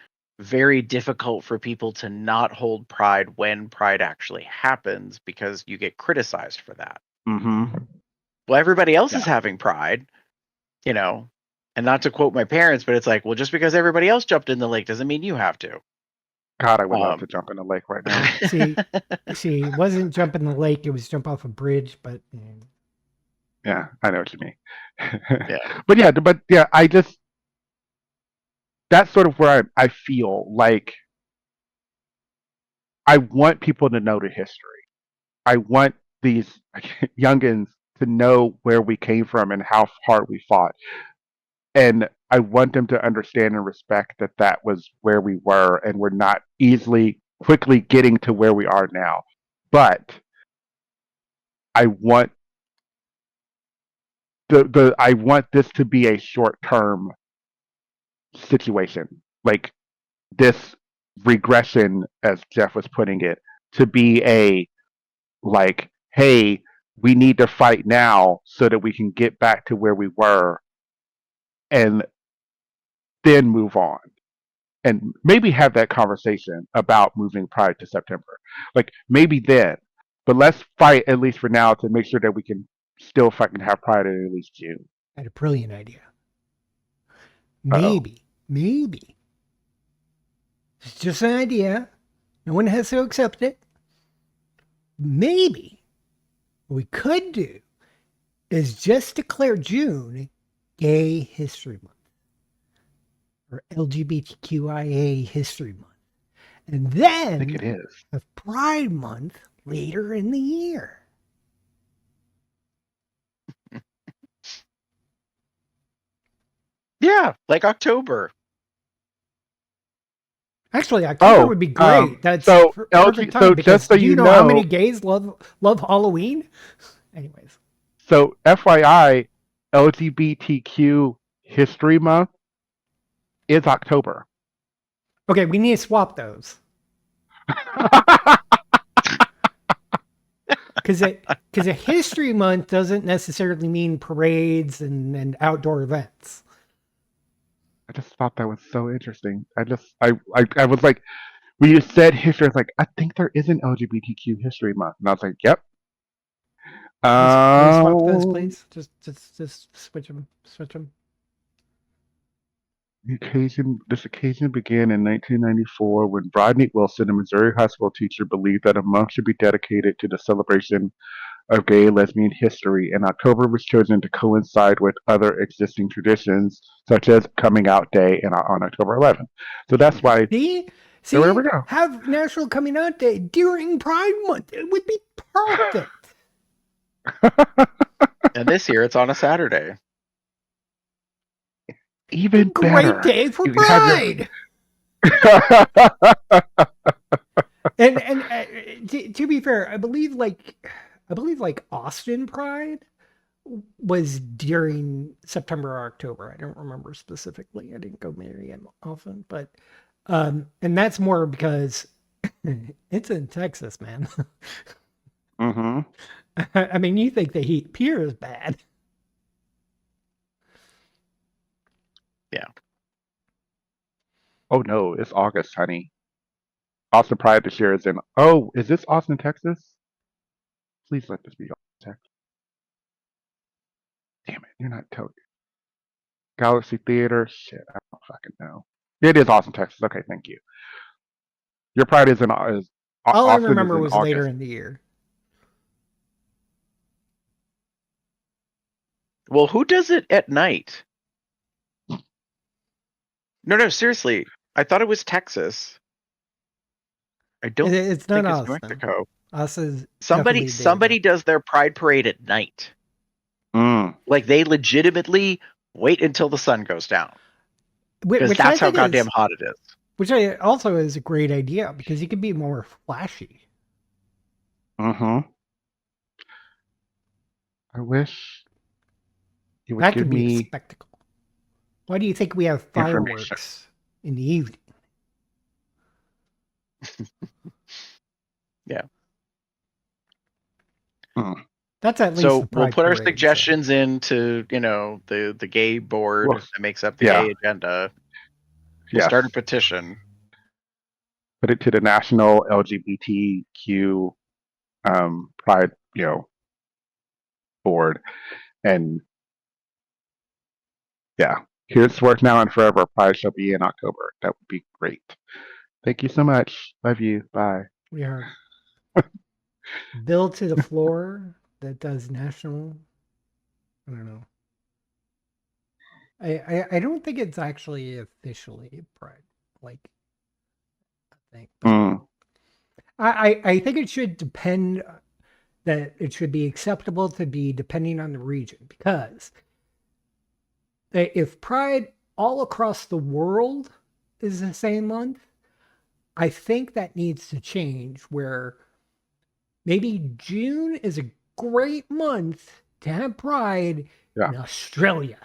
very difficult for people to not hold Pride when Pride actually happens because you get criticized for that. Mm-hmm. Well, everybody else Yeah. is having Pride, and not to quote my parents, but it's like, well, just because everybody else jumped in the lake doesn't mean you have to. God, I would love to jump in the lake right now. See, it wasn't jump in the lake; it was jump off a bridge. But Yeah, I know what you mean. Yeah. but yeah, I just, that's sort of where I feel like I want people to know the history. I want these youngins to know where we came from and how hard we fought. And I want them to understand and respect that that was where we were and we're not quickly getting to where we are now. But I want I want this to be a short-term situation. Like this regression, as Jeff was putting it, to be a like, hey, we need to fight now so that we can get back to where we were and then move on. And maybe have that conversation about moving Pride to September. Like maybe then. But let's fight at least for now to make sure that we can still fucking have Pride in at least June. I had a brilliant idea. Uh-oh. Maybe. It's just an idea. No one has to accept it. Maybe what we could do is just declare June Gay History Month. for LGBTQIA History Month. And I think then it is. have Pride Month later in the year. Yeah, like October. Actually, October Oh, would be great. That's so perfect time so just because so do you you know how many know, gays love Halloween? Anyways, so FYI, LGBTQ History Month is October. okay, we need to swap those because a History Month doesn't necessarily mean parades and outdoor events. I just thought that was so interesting. I was like, when you said history, I was like, I think there is an LGBTQ History Month, and I was like, yep. Can we swap those, please? Just switch them. Switch them. This occasion began in 1994 when Rodney Wilson, a Missouri high school teacher, believed that a month should be dedicated to the celebration of gay and lesbian history, and October was chosen to coincide with other existing traditions, such as Coming Out Day on October 11th. So that's why. See, There we go. have National Coming Out Day during Pride Month. It would be perfect. And this year it's on a Saturday. Even Great better. day for You can have Pride. And to be fair, I believe like Austin Pride was during September or October. I don't remember specifically. I didn't go very often, but and that's more because it's in Texas, man. hmm I mean, you think the heat here is bad. Yeah. Oh no, it's August, honey. Austin Pride this year is in. Oh, is this Austin, Texas? Please let this be Austin, Texas. Damn it, you're not telling. Galaxy Theater. Shit, I don't fucking know. It is Austin, Texas. Okay, thank you. Your Pride is in All I Austin is remember in was later August. in the year. Well, who does it at night? No, seriously. I thought it was Texas. I don't It's think not it's New Austin. Mexico. Austin's Somebody does their Pride Parade at night. Mm. Like they legitimately wait until the sun goes down. Because which that's how goddamn hot it is. Which also is a great idea because you can be more flashy. Mm-hmm. I wish you would That give could be a me spectacle. Why do you think we have information. fireworks in the evening? Yeah. Mm. That's at least So the we'll Pride put our Parade, suggestions into, the gay board Well, that makes up the yeah. gay agenda. We'll Yes. start a petition. Put it to the National LGBTQ Pride, board, and yeah, henceforth now and forever, Pride shall be in October. That would be great. Thank you so much. Love you. Bye. We are bill to the floor that does national. I don't know. I don't think it's actually officially Pride. Like, I think. But Mm. I think it should depend that it should be acceptable to be depending on the region because if Pride all across the world is the same month, I think that needs to change where maybe June is a great month to have Pride Yeah. in Australia.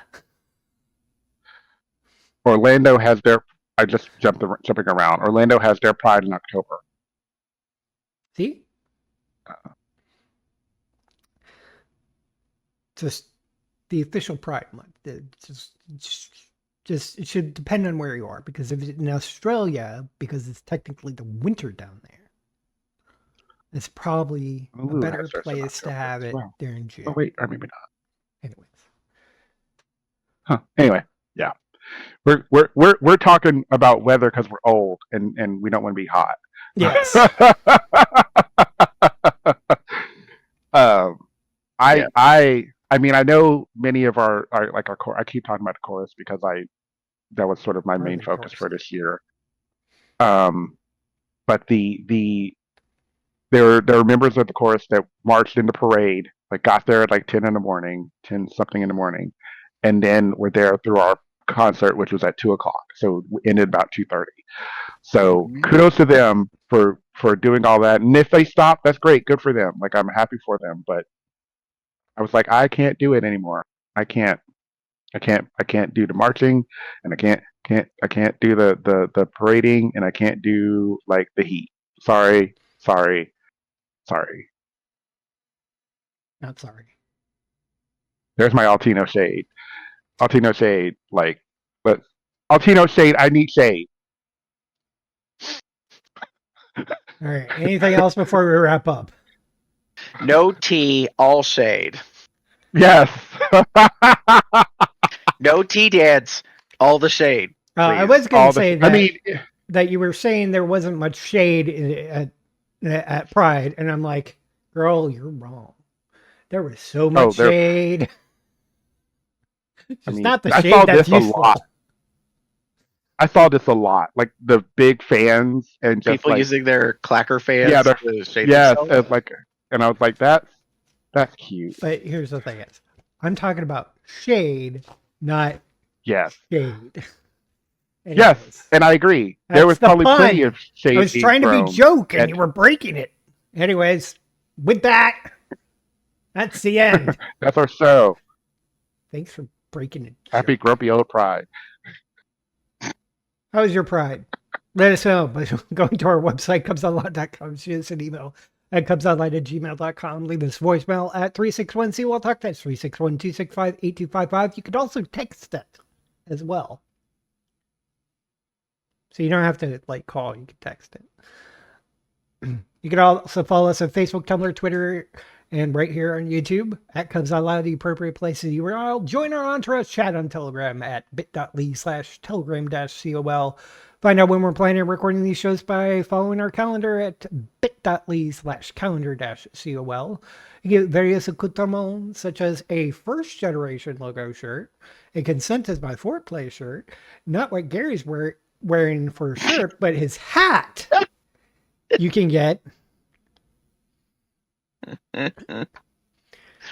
Orlando has their. I just jumping around. Orlando has their Pride in October. See? Just the official Pride month. Just it should depend on where you are because if it's in Australia, because it's technically the winter down there, it's probably a Honolulu better has theirs in place to October have as it well. during June. Oh wait, or maybe not. Anyways, Huh. Anyway, yeah, we're talking about weather because we're old and we don't want to be hot. yes. I mean, I know many of our I keep talking about the chorus because That was sort of my main Hardly focus for chorus. this year. But there were members of the chorus that marched in the parade, like got there at like 10 in the morning, 10 something in the morning, and then were there through our concert, which was at 2 o'clock. So it ended about 2:30. So Mhm. kudos to them for doing all that. And if they stop, that's great. Good for them. Like I'm happy for them. But I was like, I can't do it anymore. I can't. I can't do the marching, and I can't do the parading, and I can't do like the heat. Sorry, sorry, sorry. Not sorry. There's my Altino shade. Altino shade. Like, but Altino shade. I need shade. All right. Anything else before we wrap up? No tea, all shade. Yes. No tea, dads, all the shade. I Please. was going All to say the. I that mean, that you were saying there wasn't much shade at Pride, and I'm like, girl, you're wrong. There was so much oh, there. shade. I It's mean, not the I shade saw that's this a useful. lot. I saw this a lot. Like the big fans and just People like using their clacker yeah, fans to shade yes, themselves. it's like, and I was like, that's cute. But here's the thing: is I'm talking about shade, not Yes, shade. yes, Anyways, and I agree. There that's was the probably plenty of pun. shade I was being trying to be thrown joke, and at. you were breaking it. Anyways, with that, that's the end. That's our show. Thanks for breaking it. Happy Jerk. Grumpy Old Pride. How was your Pride? Let us know by going to our website, cubsonline.com. Shoot us an email at cubsonline@gmail.com. Leave us voicemail at 361-CWALL Talk. That's 361-265-8255. You could also text us as well. So you don't have to like call, you can text it. You can also follow us on Facebook, Tumblr, Twitter, and right here on YouTube at Cubs Out Loud, the appropriate places you URL. Join our entourage chat on Telegram at bit.ly/telegram-col. Find out when we're planning on recording these shows by following our calendar at bit.ly/calendar-col. You get various accoutrements such as a first generation logo shirt, a consent is my foreplay shirt, not what Gary's wearing for a shirt, but his hat you can get at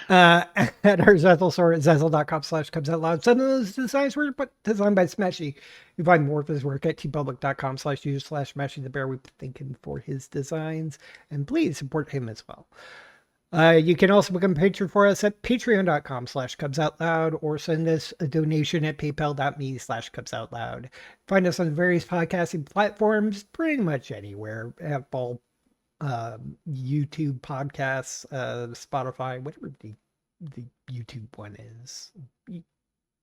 our Zezel store at zezel.com/cubsoutloud. Some of those designs were designed by Smashy. You find more of his work at tpublic.com/user/Smashy the Bear. We've been thinking for his designs, and please support him as well. You can also become a patron for us at patreon.com/cubsoutloud or send us a donation at paypal.me/cubsoutloud. Find us on various podcasting platforms, pretty much anywhere. Apple, YouTube podcasts, Spotify, whatever the YouTube one is.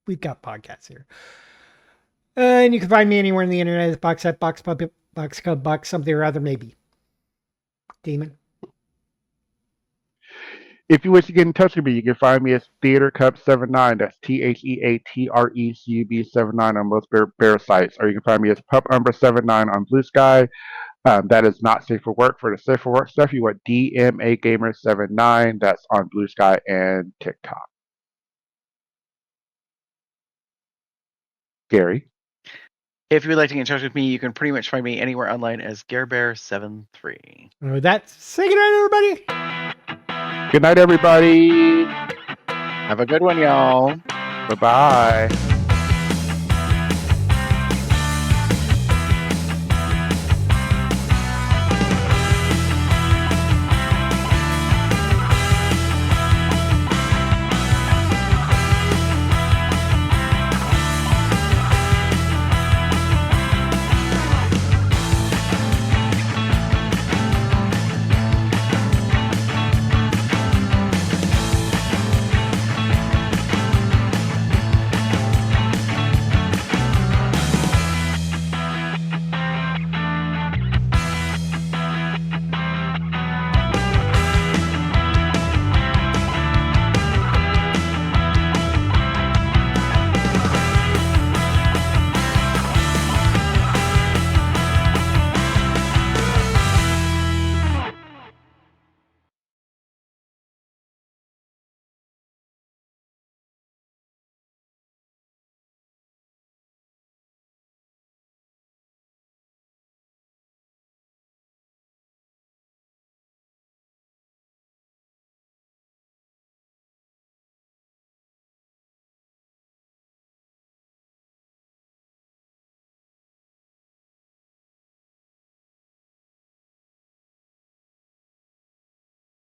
We've got podcasts here. And you can find me anywhere on the internet. Box at Box Puppet, Box Cub, Box something or other, maybe. Demon. If you wish to get in touch with me, you can find me as Theater Cup 79. That's TheaterCub79 on most bear sites. Or you can find me as Pup Umbra 79 on Blue Sky. That is not safe for work. For the safe for work stuff, you want DMA Gamer 79. That's on Blue Sky and TikTok. Gary. If you would like to get in touch with me, you can pretty much find me anywhere online as GareBear73. With that, say goodnight, everybody. Good night, everybody. Have a good one, y'all. Bye-bye.